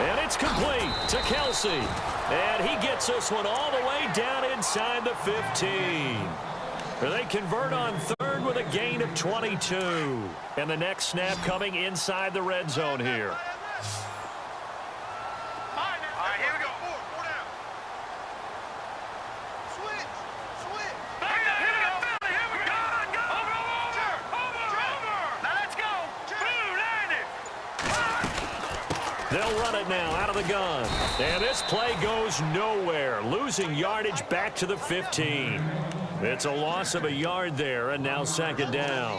And it's complete to Kelsey. And he gets this one all the way down inside the 15. They convert on third with a gain of 22. And the next snap coming inside the red zone here. All right, here we go. Four down. Switch. Back up, here we go. Here we go. Go. Over. Now let's go. Blue 90. They'll run it now out of the gun. And this play goes nowhere. Losing yardage back to the 15. It's a loss of a yard there, and now second down.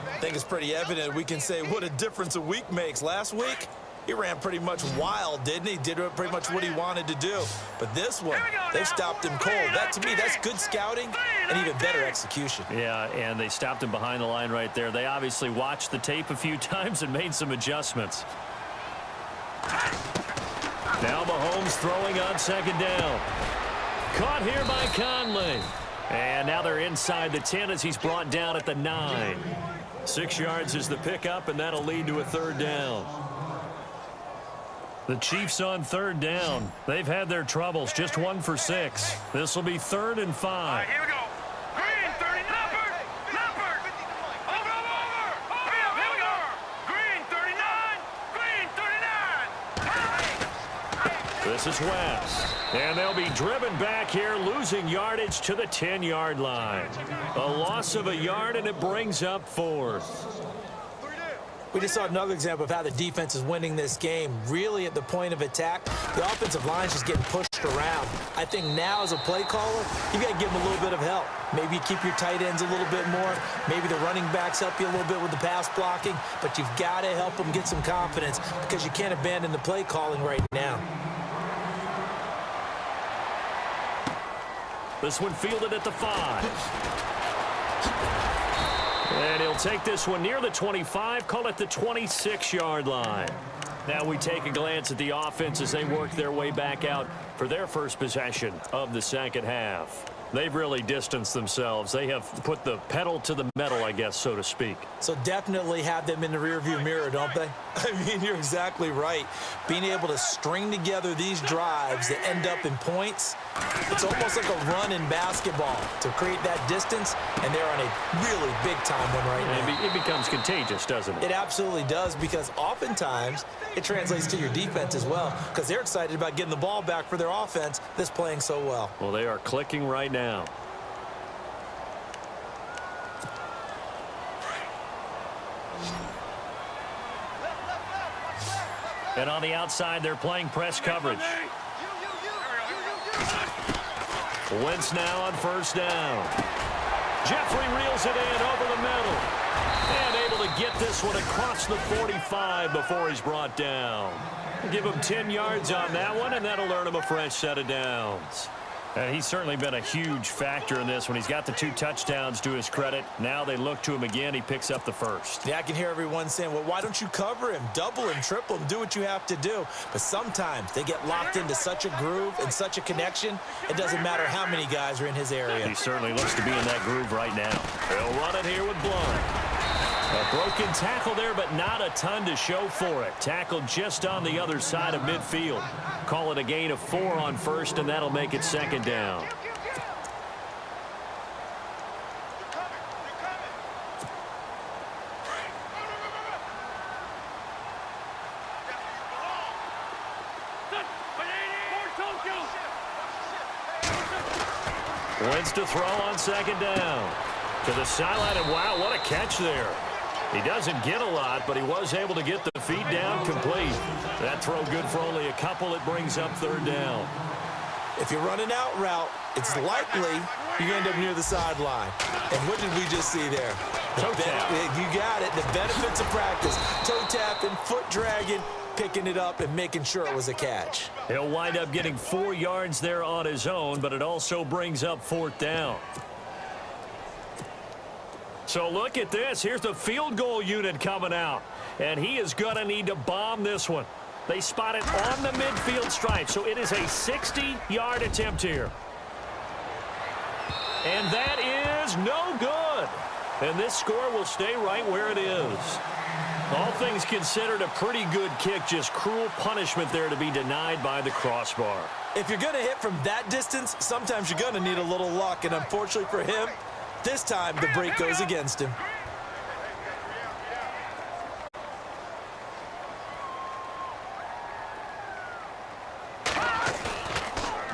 I think it's pretty evident we can say what a difference a week makes. Last week, he ran pretty much wild, didn't he? Did pretty much what he wanted to do. But this one, they stopped him cold. That, to me, that's good scouting and even better execution. Yeah, and they stopped him behind the line right there. They obviously watched the tape a few times and made some adjustments. Now Mahomes throwing on second down. Caught here by Conley. And now they're inside the 10 as he's brought down at the 9. 6 yards is the pickup, and that'll lead to a third down. The Chiefs on third down. They've had their troubles, just 1 for 6. This will be 3rd and 5. All right, here we go. Green 30. Leopard. Over. Here we go. Green 39. Green 39. This is West. And they'll be driven back here, losing yardage to the 10-yard line. A loss of a yard, and it brings up 4th. We just saw another example of how the defense is winning this game. Really at the point of attack, the offensive line is just getting pushed around. I think now as a play caller, you got to give them a little bit of help. Maybe you keep your tight ends a little bit more. Maybe the running backs help you a little bit with the pass blocking. But you've got to help them get some confidence because you can't abandon the play calling right now. This one fielded at the 5. And he'll take this one near the 25, call it the 26-yard line. Now we take a glance at the offense as they work their way back out for their first possession of the second half. They've really distanced themselves. They have put the pedal to the metal, I guess, so to speak. So definitely have them in the rearview mirror, don't they? I mean, you're exactly right. Being able to string together these drives that end up in points, it's almost like a run in basketball to create that distance, and they're on a really big-time one right now. It becomes contagious, doesn't it? It absolutely does, because oftentimes it translates to your defense as well, because they're excited about getting the ball back for their offense that's playing so well. Well, they are clicking right now. And on the outside, they're playing press coverage. Wentz now on first down. Jeffrey reels it in over the middle. And able to get this one across the 45 before he's brought down. Give him 10 yards on that one, and that'll earn him a fresh set of downs. And he's certainly been a huge factor in this when he's got the 2 touchdowns to his credit. Now they look to him again. He picks up the first. Yeah, I can hear everyone saying, well, why don't you cover him? Double him, triple him, do what you have to do. But sometimes they get locked into such a groove and such a connection, it doesn't matter how many guys are in his area. He certainly looks to be in that groove right now. They'll run it here with Blunt. A broken tackle there, but not a ton to show for it. Tackled just on the other side of midfield. Call it a gain of 4 on first, and that'll make it second down. Wentz to throw on second down. To the sideline, and wow, what a catch there. He doesn't get a lot, but he was able to get the feed down complete. That throw good for only a couple. It brings up third down. If you're running out route, it's likely you end up near the sideline. And what did we just see there? Toe tap. You got it. The benefits of practice. Toe tapping, foot dragging, picking it up, and making sure it was a catch. He'll wind up getting 4 yards there on his own, but it also brings up fourth down. So look at this. Here's the field goal unit coming out. And he is going to need to bomb this one. They spot it on the midfield stripe, so it is a 60-yard attempt here. And that is no good. And this score will stay right where it is. All things considered, a pretty good kick, just cruel punishment there to be denied by the crossbar. If you're going to hit from that distance, sometimes you're going to need a little luck. And unfortunately for him, this time the break goes against him.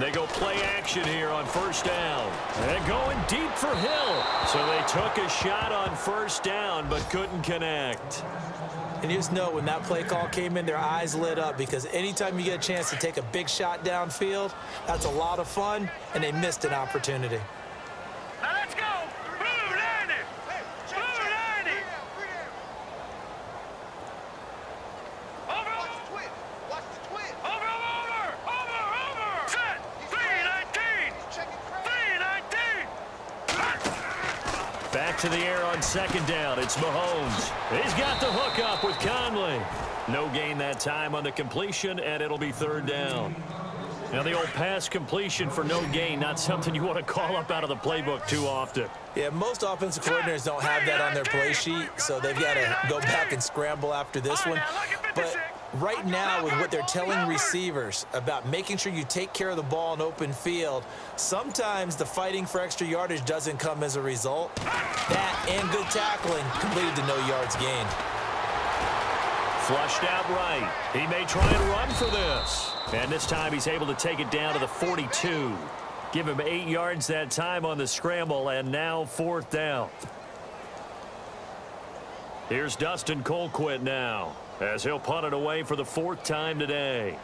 They go play action here on first down. And going deep for Hill. So they took a shot on first down but couldn't connect. And you just know when that play call came in, their eyes lit up, because anytime you get a chance to take a big shot downfield, that's a lot of fun, and they missed an opportunity. Now let's go. Blue 90. Blue 90. Over. Watch the twin. Over. Set. 319. 319. Back to the air on second down. It's Mahomes. He's got the hook up with Conley. No gain that time on the completion, and it'll be third down. Now the old pass completion for no gain, not something you want to call up out of the playbook too often. Yeah, most offensive coordinators don't have that on their play sheet, so they've got to go back and scramble after this one. But right now, with what they're telling receivers about making sure you take care of the ball in open field, sometimes the fighting for extra yardage doesn't come as a result. That and good tackling completed to no yards gained. Flushed out right. He may try and run for this. And this time he's able to take it down to the 42. Give him 8 yards that time on the scramble, and now fourth down. Here's Dustin Colquitt now, as he'll punt it away for the 4th time today.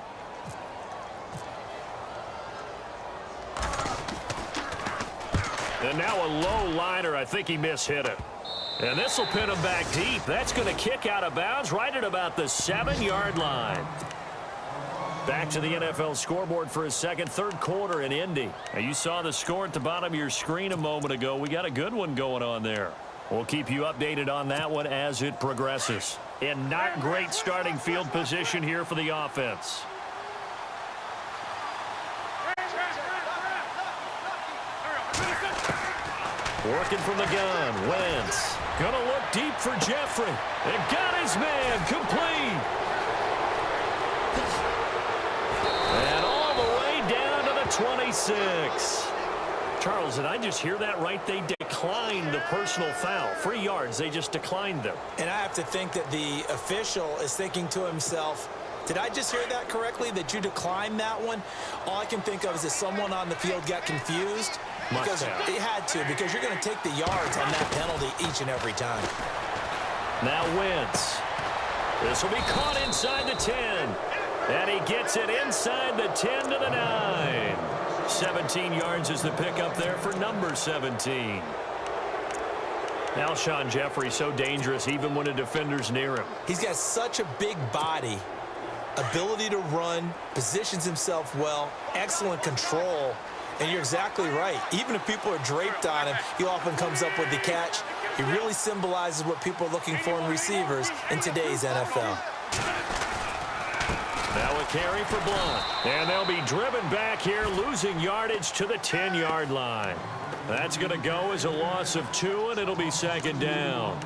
And now a low liner. I think he mishit it. And this will pin him back deep. That's going to kick out of bounds right at about the 7-yard line. Back to the NFL scoreboard for his third quarter in Indy. Now, you saw the score at the bottom of your screen a moment ago. We got a good one going on there. We'll keep you updated on that one as it progresses. In not great starting field position here for the offense. Working from the gun, Wentz. Gonna look deep for Jeffrey. And got his man complete. And all the way down to the 26. Charles, did I just hear that right? They declined the personal foul. 3 yards, they just declined them. And I have to think that the official is thinking to himself, did I just hear that correctly, that you declined that one? All I can think of is that someone on the field got confused. Because it had to, because you're going to take the yards on that penalty each and every time. Now Wentz. This will be caught inside the 10. And he gets it inside the 10 to the 9. 17 yards is the pickup there for number 17. Alshon Jeffrey so dangerous even when a defender's near him. He's got such a big body, ability to run, positions himself well, excellent control. And you're exactly right. Even if people are draped on him, he often comes up with the catch. He really symbolizes what people are looking for in receivers in today's NFL. Now a carry for Blunt. And they'll be driven back here, losing yardage to the 10-yard line. That's going to go as a loss of 2, and it'll be second down.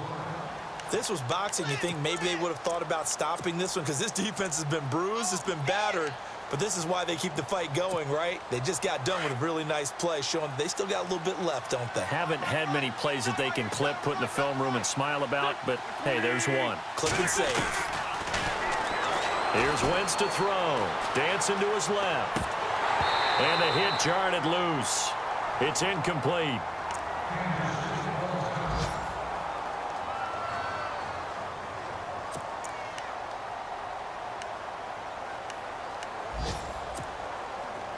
This was boxing. You think maybe they would have thought about stopping this one, because this defense has been bruised, it's been battered. But this is why they keep the fight going, right? They just got done with a really nice play, showing they still got a little bit left, don't they? Haven't had many plays that they can clip, put in the film room, and smile about, but hey, there's one. Clip and save. Here's Wentz to throw. Dancing to his left. And the hit jarred it loose. It's incomplete.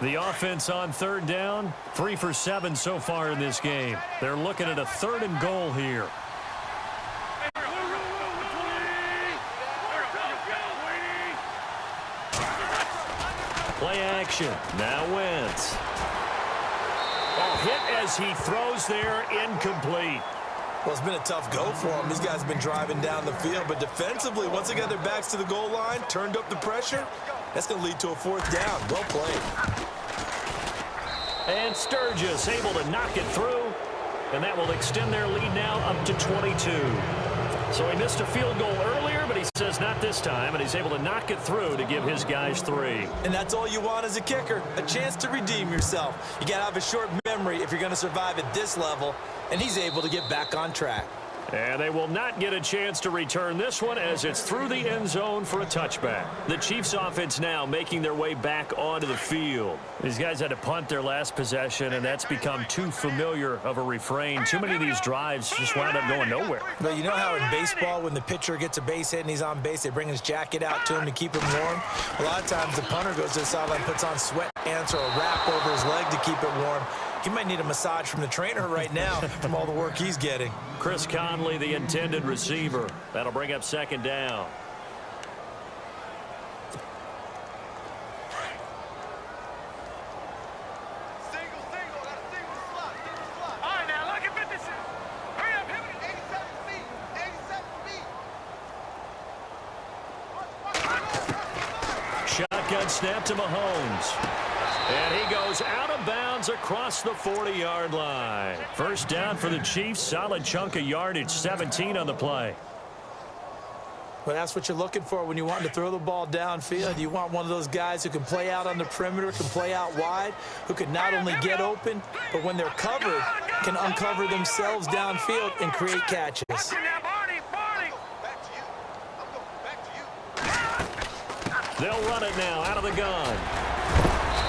The offense on third down, 3 for 7 so far in this game. They're looking at a 3rd and goal here. Play action. Now Wentz. Oh, hit as he throws there, incomplete. Well, it's been a tough go for them. These guys have been driving down the field, but defensively, once they got their backs to the goal line, turned up the pressure, that's going to lead to a 4th down. Well played. And Sturgis able to knock it through, and that will extend their lead now up to 22. So he missed a field goal earlier, but he says not this time, and he's able to knock it through to give his guys 3. And that's all you want as a kicker, a chance to redeem yourself. You got to have a short memory if you're going to survive at this level, and he's able to get back on track. And they will not get a chance to return this one as it's through the end zone for a touchback. The Chiefs offense now making their way back onto the field. These guys had to punt their last possession, and that's become too familiar of a refrain. Too many of these drives just wound up going nowhere. But you know how in baseball, when the pitcher gets a base hit and he's on base, they bring his jacket out to him to keep him warm? A lot of times the punter goes to the sideline, puts on sweatpants or a wrap over his leg to keep it warm. He might need a massage from the trainer right now from all the work he's getting. Chris Conley, the intended receiver. That'll bring up 2nd down. Single, got a single slot. All right, now look at this. Hurry up, hit me. 87 feet, 87 feet. Shotgun snap to Mahomes. And he goes out of bounds across the 40-yard line. First down for the Chiefs. Solid chunk of yardage, 17 on the play. Well, that's what you're looking for when you want to throw the ball downfield. You want one of those guys who can play out on the perimeter, can play out wide, who can not only get open, but when they're covered, can uncover themselves downfield and create catches. Now, Barney. Back to you. I'm going back to you. They'll run it now out of the gun.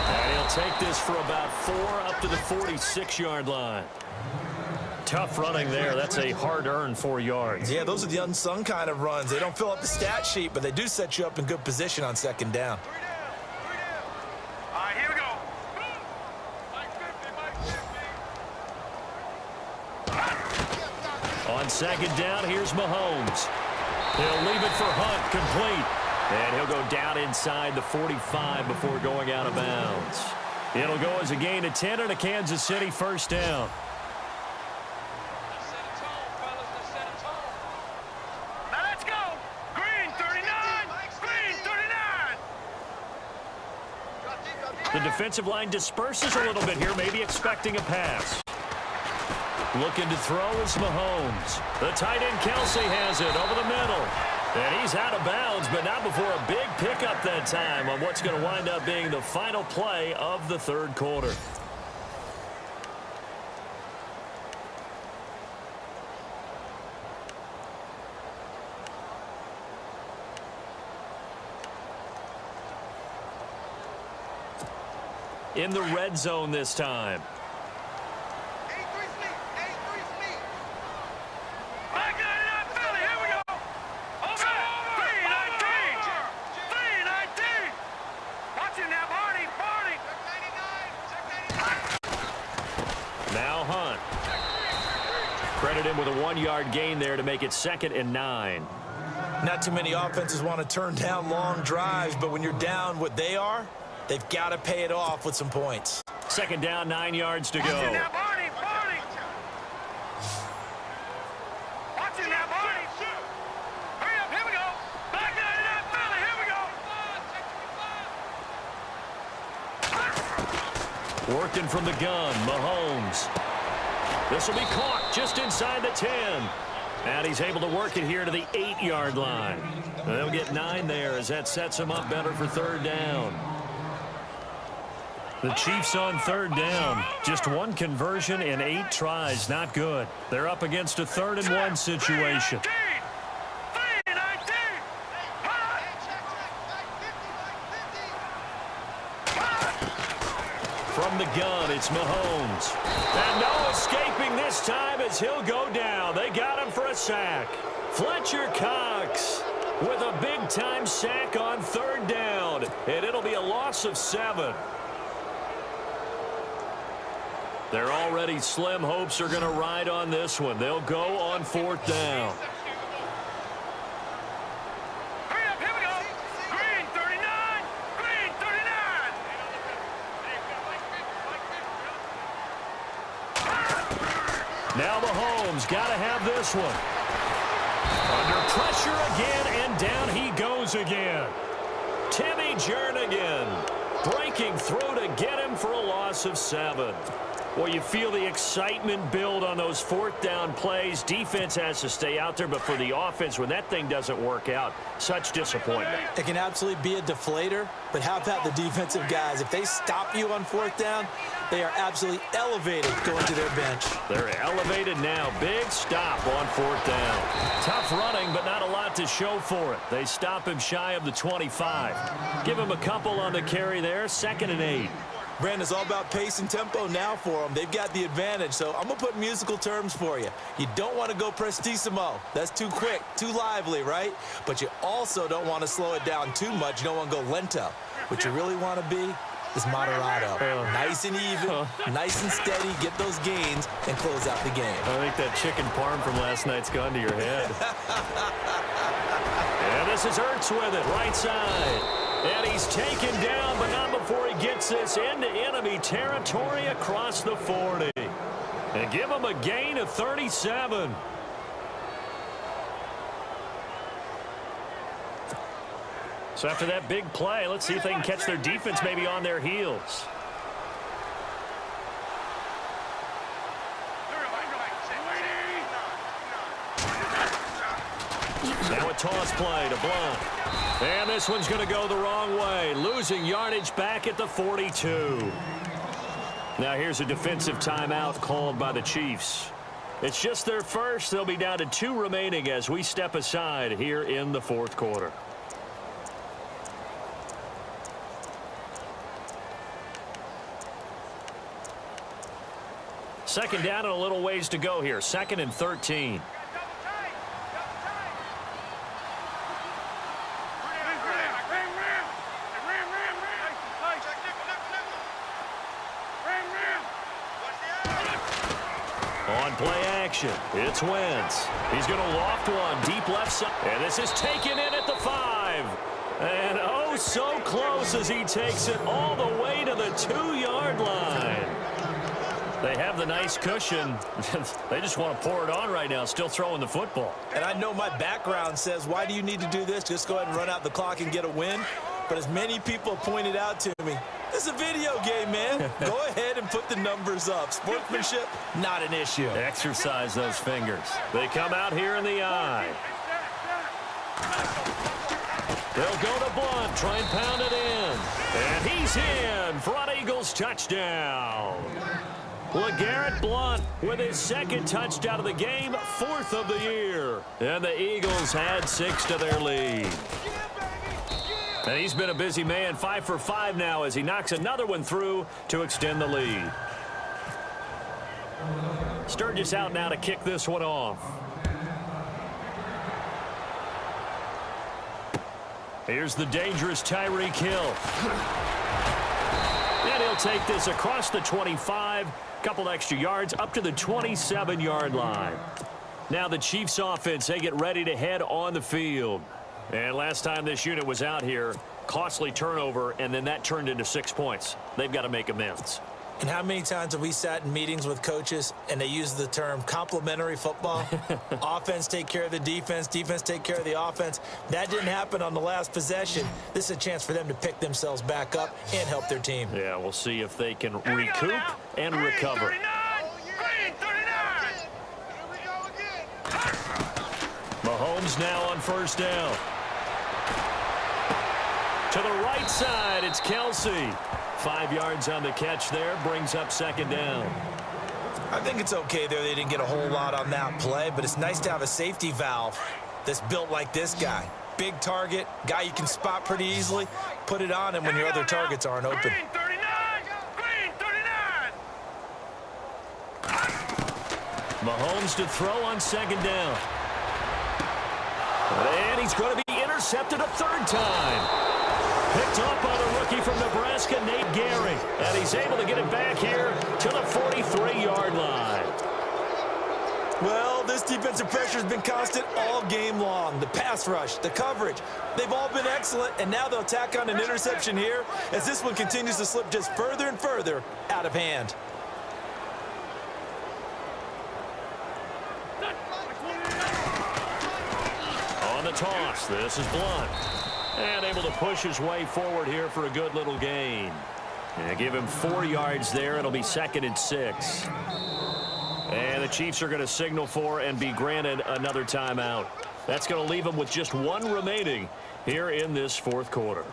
And he'll take this for about 4 up to the 46-yard line. Tough running there. That's a hard-earned 4 yards. Yeah, those are the unsung kind of runs. They don't fill up the stat sheet, but they do set you up in good position on 2nd down. 3 down. All right, here we go. Mike 50. On 2nd down, here's Mahomes. He'll leave it for Hunt, complete. And he'll go down inside the 45 before going out of bounds. It'll go as a gain of 10 and a Kansas City 1st down. Now let's go. Green 39. Green 39. The defensive line disperses a little bit here, maybe expecting a pass. Looking to throw is Mahomes. The tight end Kelsey has it over the middle. And he's out of bounds, but not before a big pickup that time on what's going to wind up being the final play of the 3rd quarter. In the red zone this time. 83 speed, 83 speed. Back in that Philly. Here we go. Over. 319. 319. Watch it now, Barney. Check 99, check 99. Now Hunt. Credit him with a 1-yard gain there to make it 2nd and 9. Not too many offenses want to turn down long drives, but when you're down what they are, they've got to pay it off with some points. 2nd down, 9 yards to Watch it go. now, Barney. Watch it now, Barney. Hurry up. Here we go. Back in that Philly. Here we go. Working from the gun, Mahomes. This will be caught just inside the 10. And he's able to work it here to the 8-yard line. They'll get 9 there as that sets him up better for 3rd down. The Chiefs on 3rd down. Just 1 conversion in 8 tries. Not good. They're up against a 3rd and 1 situation. 319. From From the gun, it's Mahomes. And no escaping this time as he'll go down. They got him for a sack. Fletcher Cox with a big-time sack on 3rd down. And it'll be a loss of 7. Their already slim hopes are going to ride on this one. They'll go on 4th down. Hurry up, here we go. Green 39, green 39. Now Mahomes got to have this one. Under pressure again, and down he goes again. Timmy Jernigan breaking through to get him for a loss of 7. Well, you feel the excitement build on those 4th down plays. Defense has to stay out there, but for the offense, when that thing doesn't work out, such disappointment. It can absolutely be a deflator, but how about the defensive guys? If they stop you on 4th down, they are absolutely elevated going to their bench. They're elevated now. Big stop on 4th down. Tough running, but not a lot to show for it. They stop him shy of the 25. Give him a couple on the carry there. 2nd and 8. Brandon, it's all about pace and tempo now for them. They've got the advantage, so I'm going to put musical terms for you. You don't want to go prestissimo. That's too quick, too lively, right? But you also don't want to slow it down too much. You don't want to go lento. What you really want to be is moderato. Nice and even, nice and steady, get those gains, and close out the game. I think that chicken parm from last night's gone to your head. And this is Ertz with it, right side. And he's taken down, but not before he gets this into enemy territory across the 40. And give him a gain of 37. So after that big play, let's see if they can catch their defense maybe on their heels. Now a toss play to Blunt. And this one's going to go the wrong way. Losing yardage back at the 42. Now here's a defensive timeout called by the Chiefs. It's just their first. They'll be down to 2 remaining as we step aside here in the 4th quarter. Second down and a little ways to go here. 2nd and 13. On play action, it's Wentz. He's going to loft one deep left side. And this is taken in at the 5. And oh, so close as he takes it all the way to the 2-yard line. They have the nice cushion. They just want to pour it on right now, still throwing the football. And I know my background says, why do you need to do this? Just go ahead and run out the clock and get a win. But as many people pointed out to me, this is a video game, man. Go ahead and put the numbers up. Sportsmanship, not an issue. Exercise those fingers. They come out here in the eye. They'll go to Blunt, try and pound it in. And he's in. Front Eagles touchdown. LeGarrette Blunt with his 2nd touchdown of the game, 4th of the year. And the Eagles had 6 to their lead. And he's been a busy man, 5 for 5 now as he knocks another one through to extend the lead. Sturgis out now to kick this one off. Here's the dangerous Tyreek Hill. And he'll take this across the 25, couple extra yards up to the 27-yard line. Now the Chiefs offense, they get ready to head on the field. And last time this unit was out here, costly turnover, and then that turned into 6 points. They've got to make amends. And how many times have we sat in meetings with coaches and they use the term complementary football? Offense take care of the defense, defense take care of the offense. That didn't happen on the last possession. This is a chance for them to pick themselves back up and help their team. Yeah, we'll see if they can recoup and recover. Green 39. Here we go again. Mahomes now on 1st down. To the right side, it's Kelsey. 5 yards on the catch there, brings up 2nd down. I think it's okay there. They didn't get a whole lot on that play, but it's nice to have a safety valve that's built like this guy. Big target, guy you can spot pretty easily. Put it on him when your other targets aren't open. Green 39. Green 39. Mahomes to throw on second down. And he's going to be intercepted a third time. Picked up by the rookie from Nebraska, Nate Gary. And he's able to get it back here to the 43-yard line. Well, this defensive pressure has been constant all game long. The pass rush, the coverage, they've all been excellent, and now they'll tack on an interception here as this one continues to slip just further and further out of hand. On the toss, this is Blunt. And able to push his way forward here for a good little gain. And give him 4 yards there. It'll be 2nd and 6. And the Chiefs are going to signal for and be granted another timeout. That's going to leave them with just 1 remaining here in this 4th quarter.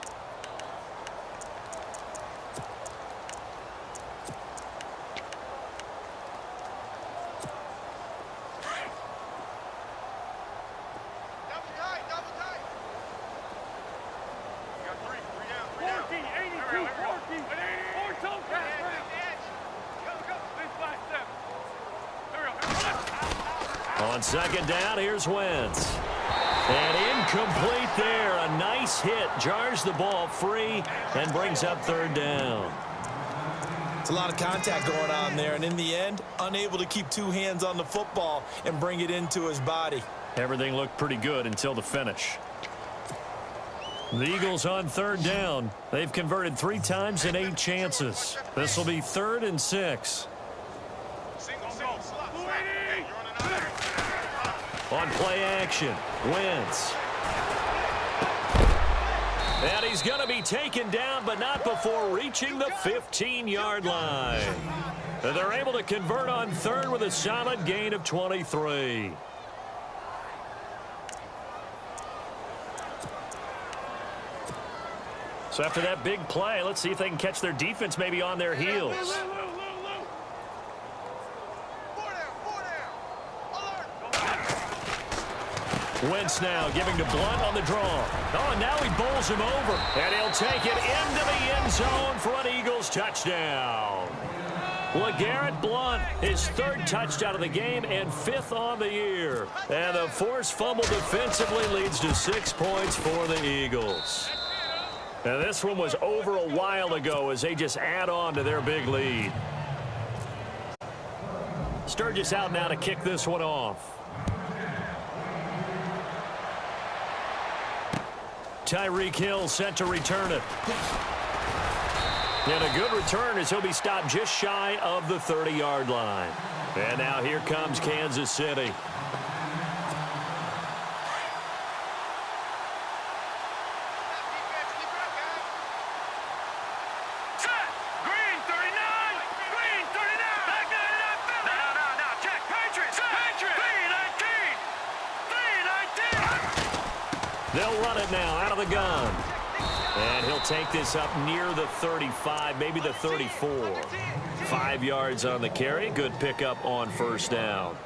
On second down, here's Wentz. And incomplete there. A nice hit. Jars the ball free and brings up 3rd down. It's a lot of contact going on there, and in the end, unable to keep 2 hands on the football and bring it into his body. Everything looked pretty good until the finish. The Eagles on 3rd down. They've converted 3 times in 8 chances. This will be 3rd and 6. On play action, Wentz. And he's going to be taken down, but not before reaching the 15-yard line. And they're able to convert on 3rd with a solid gain of 23. So after that big play, let's see if they can catch their defense maybe on their heels. Wentz now giving to Blunt on the draw. Oh, and now he bowls him over. And he'll take it into the end zone for an Eagles touchdown. LeGarrette Blunt, his 3rd touchdown of the game and 5th on the year. And the forced fumble defensively leads to 6 points for the Eagles. And this one was over a while ago as they just add on to their big lead. Sturgis out now to kick this one off. Tyreek Hill set to return it. And a good return as he'll be stopped just shy of the 30-yard line. And now here comes Kansas City. They'll run it now out of the gun. And he'll take this up near the 35, maybe the 34. 5 yards on the carry. Good pickup on 1st down.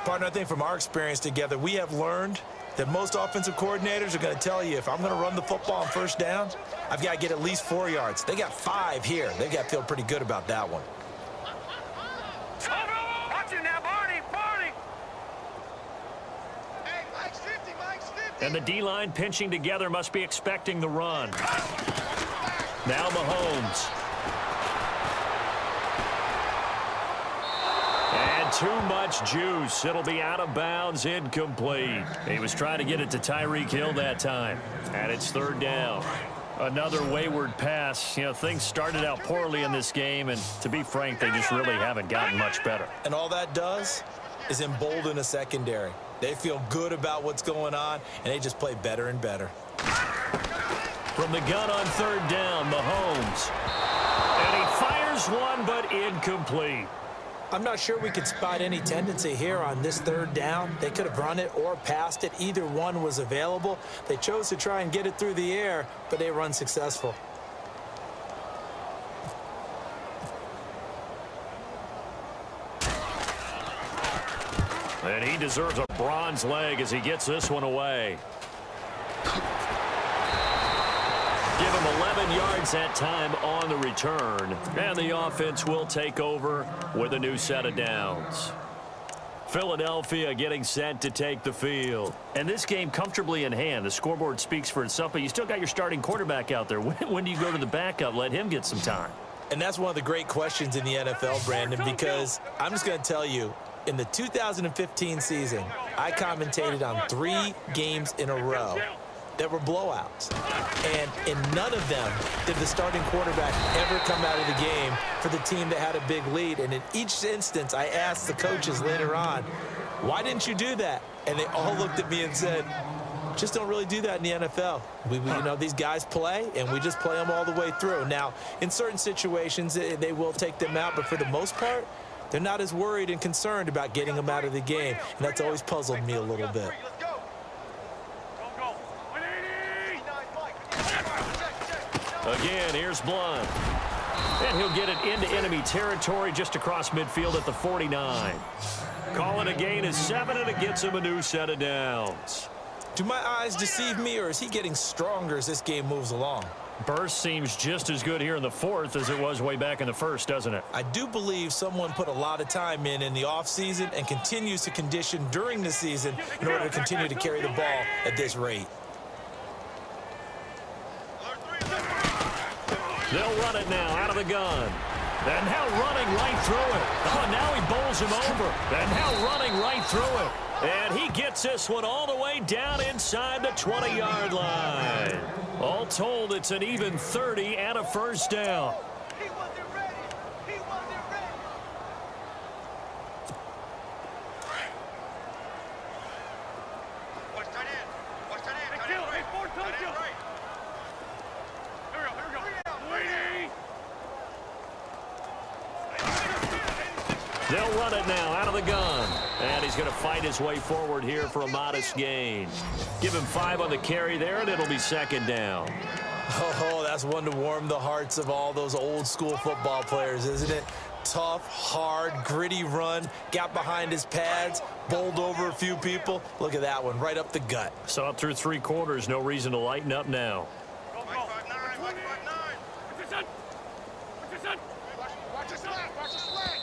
Partner, I think from our experience together, we have learned that most offensive coordinators are going to tell you, if I'm going to run the football on 1st down, I've got to get at least 4 yards. They got 5 here. They've got to feel pretty good about that one. And the D-line pinching together must be expecting the run. Now Mahomes. And too much juice. It'll be out of bounds, incomplete. He was trying to get it to Tyreek Hill that time. And it's 3rd down. Another wayward pass. You know, things started out poorly in this game, and to be frank, they just really haven't gotten much better. And all that does is embolden a secondary. They feel good about what's going on, and they just play better and better. From the gun on 3rd down, Mahomes. And he fires one, but incomplete. I'm not sure we could spot any tendency here on this 3rd down. They could have run it or passed it. Either one was available. They chose to try and get it through the air, but they run successful. And he deserves a bronze leg as he gets this one away. Give him 11 yards that time on the return. And the offense will take over with a new set of downs. Philadelphia getting set to take the field. And this game comfortably in hand. The scoreboard speaks for itself, but you still got your starting quarterback out there. When do you go to the backup? Let him get some time. And that's one of the great questions in the NFL, Brandon, because I'm just going to tell you, in the 2015 season, I commentated on 3 games in a row that were blowouts. And in none of them did the starting quarterback ever come out of the game for the team that had a big lead. And in each instance, I asked the coaches later on, why didn't you do that? And they all looked at me and said, just don't really do that in the NFL. You know, these guys play, and we just play them all the way through. Now, in certain situations, they will take them out, but for the most part, they're not as worried and concerned about getting them out of the game. And that's always puzzled me a little bit. Again, here's Blunt. And he'll get it into enemy territory just across midfield at the 49. Calling a gain of 7, and it gets him a new set of downs. Do my eyes deceive me, or is he getting stronger as this game moves along? Burst seems just as good here in the 4th as it was way back in the 1st, doesn't it? I do believe someone put a lot of time in the offseason and continues to condition during the season in order to continue to carry the ball at this rate. They'll run it now out of the gun. And now running right through it. Oh, now he bowls him over. And now running right through it. And he gets this one all the way down inside the 20-yard line. All told, it's an even 30 and a first down. He wasn't ready. He wasn't ready. Watch tight end. Watch tight end. Tight end right. Tight end right. Here we go. Waiting. They'll run it now out of the gun. And he's going to fight his way forward here for a modest gain. Give him 5 on the carry there, and it'll be second down. Oh, that's one to warm the hearts of all those old school football players, isn't it? Tough, hard, gritty run, got behind his pads, bowled over a few people. Look at that one, right up the gut. Saw it through 3 quarters, no reason to lighten up now. Watch 5-9. Watch 5-9. Watch the slack. Watch the slack.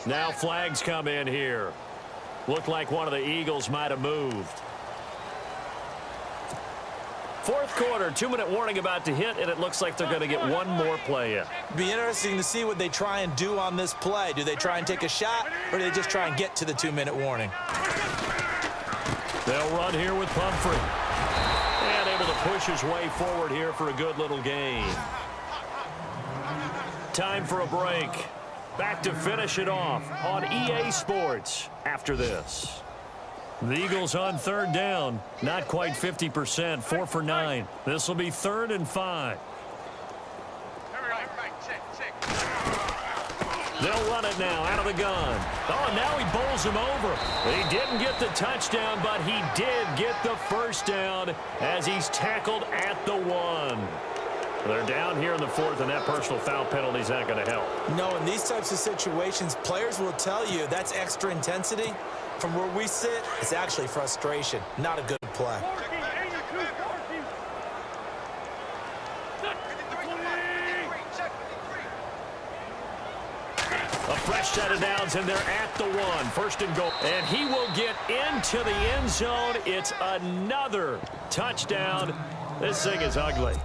Now flags come in here. Looked like one of the Eagles might have moved. 4th quarter, 2-minute warning about to hit, and it looks like they're going to get one more play in. Be interesting to see what they try and do on this play. Do they try and take a shot, or do they just try and get to the 2-minute warning? They'll run here with Pumphrey. And able to push his way forward here for a good little gain. Time for a break. Back to finish it off on EA Sports after this. The Eagles on 3rd down. Not quite 50%. 4 for 9. This will be 3rd and 5. They'll run it now out of the gun. Oh, now he bowls him over. He didn't get the touchdown, but he did get the first down as he's tackled at the 1. They're down here in the 4th, and that personal foul penalty is not going to help. No, in these types of situations, players will tell you that's extra intensity. From where we sit, it's actually frustration, not a good play. A fresh set of downs, and they're at the 1. 1st and goal. And he will get into the end zone. It's another touchdown. This thing is ugly.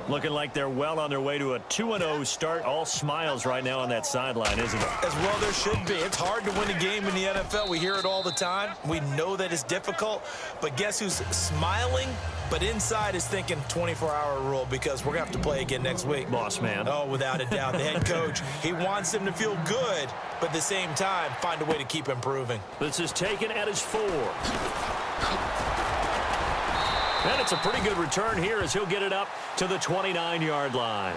Looking like they're well on their way to a 2-0 start. All smiles right now on that sideline, isn't it? As well there should be. It's hard to win a game in the NFL. We hear it all the time. We know that it's difficult. But guess who's smiling? But inside is thinking 24-hour rule because we're going to have to play again next week. Boss man. Oh, without a doubt. The head coach, he wants them to feel good, but at the same time, find a way to keep improving. This is taken at his 4. And it's a pretty good return here as he'll get it up to the 29-yard line.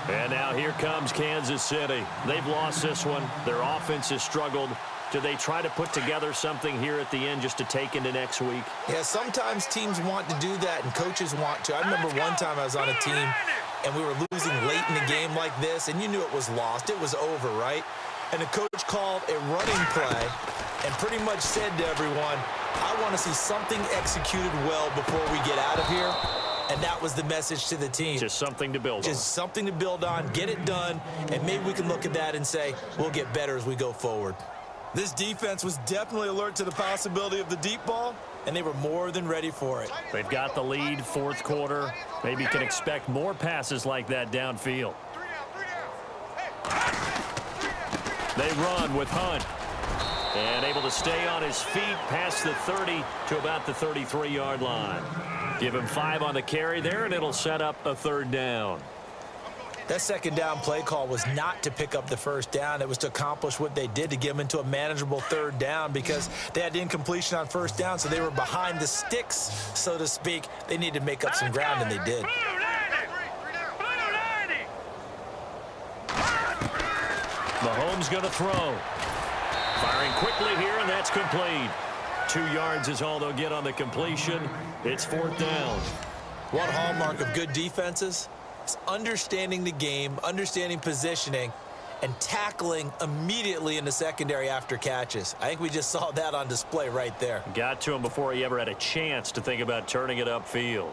And now here comes Kansas City. They've lost this one. Their offense has struggled. Do they try to put together something here at the end just to take into next week? Yeah, sometimes teams want to do that and coaches want to. I remember one time I was on a team and we were losing late in a game like this, and you knew it was lost. It was over, right? And the coach called a running play and pretty much said to everyone, I want to see something executed well before we get out of here. And that was the message to the team. Just something to build on. Just something to build on, get it done, and maybe we can look at that and say, we'll get better as we go forward. This defense was definitely alert to the possibility of the deep ball, and they were more than ready for it. They've got the lead, fourth quarter. Maybe you can expect more passes like that downfield. They run with Hunt. And able to stay on his feet past the 30 to about the 33-yard line. Give him 5 on the carry there, and it'll set up a third down. That second down play call was not to pick up the first down. It was to accomplish what they did, to get them into a manageable third down, because they had incompletion on first down, so they were behind the sticks, so to speak. They needed to make up some ground, and they did. Mahomes going to throw. Firing quickly here, and that's complete. 2 yards is all they'll get on the completion. It's fourth down. One hallmark of good defenses is understanding the game, understanding positioning, and tackling immediately in the secondary after catches. I think we just saw that on display right there. Got to him before he ever had a chance to think about turning it upfield.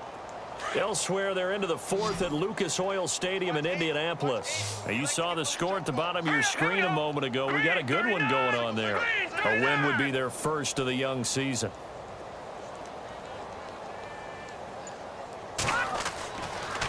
Elsewhere, they're into the fourth at Lucas Oil Stadium in Indianapolis. Now, you saw the score at the bottom of your screen a moment ago. We got a good one going on there. A win would be their first of the young season.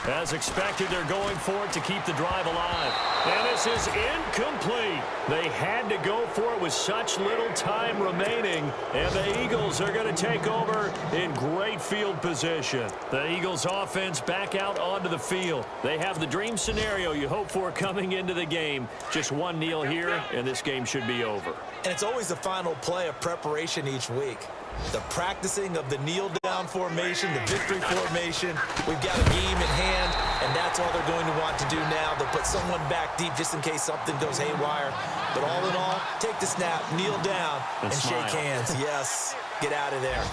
As expected, they're going for it to keep the drive alive. And this is incomplete. They had to go for it with such little time remaining. And the Eagles are going to take over in great field position. The Eagles offense back out onto the field. They have the dream scenario you hope for coming into the game. Just one kneel here, and this game should be over. And it's always the final play of preparation each week. The practicing of the kneel-down formation, the victory formation. We've got a game in hand, and that's all they're going to want to do now. They'll put someone back deep just in case something goes haywire. But all in all, take the snap, kneel down, and shake hands. Yes, get out of there.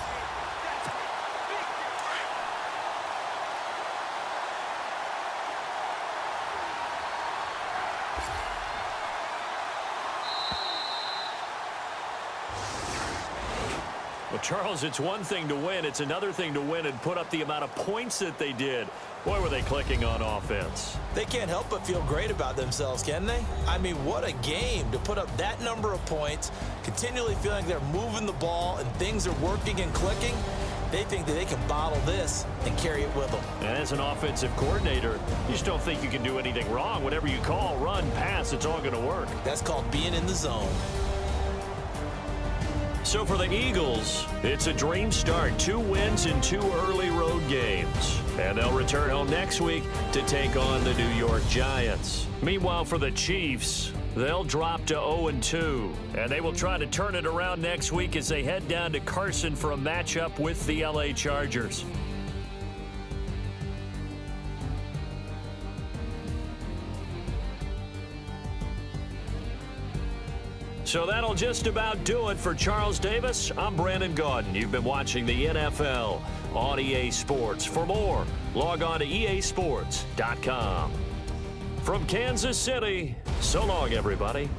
Well, Charles, it's one thing to win. It's another thing to win and put up the amount of points that they did. Boy, were they clicking on offense. They can't help but feel great about themselves, can they? I mean, what a game to put up that number of points, continually feeling they're moving the ball and things are working and clicking. They think that they can bottle this and carry it with them. And as an offensive coordinator, you just don't think you can do anything wrong. Whatever you call, run, pass, it's all going to work. That's called being in the zone. So for the Eagles, it's a dream start. 2 wins in 2 early road games. And they'll return home next week to take on the New York Giants. Meanwhile, for the Chiefs, they'll drop to 0-2. And they will try to turn it around next week as they head down to Carson for a matchup with the LA Chargers. So that'll just about do it for Charles Davis. I'm Brandon Gaudin. You've been watching the NFL on EA Sports. For more, log on to easports.com. From Kansas City, so long, everybody.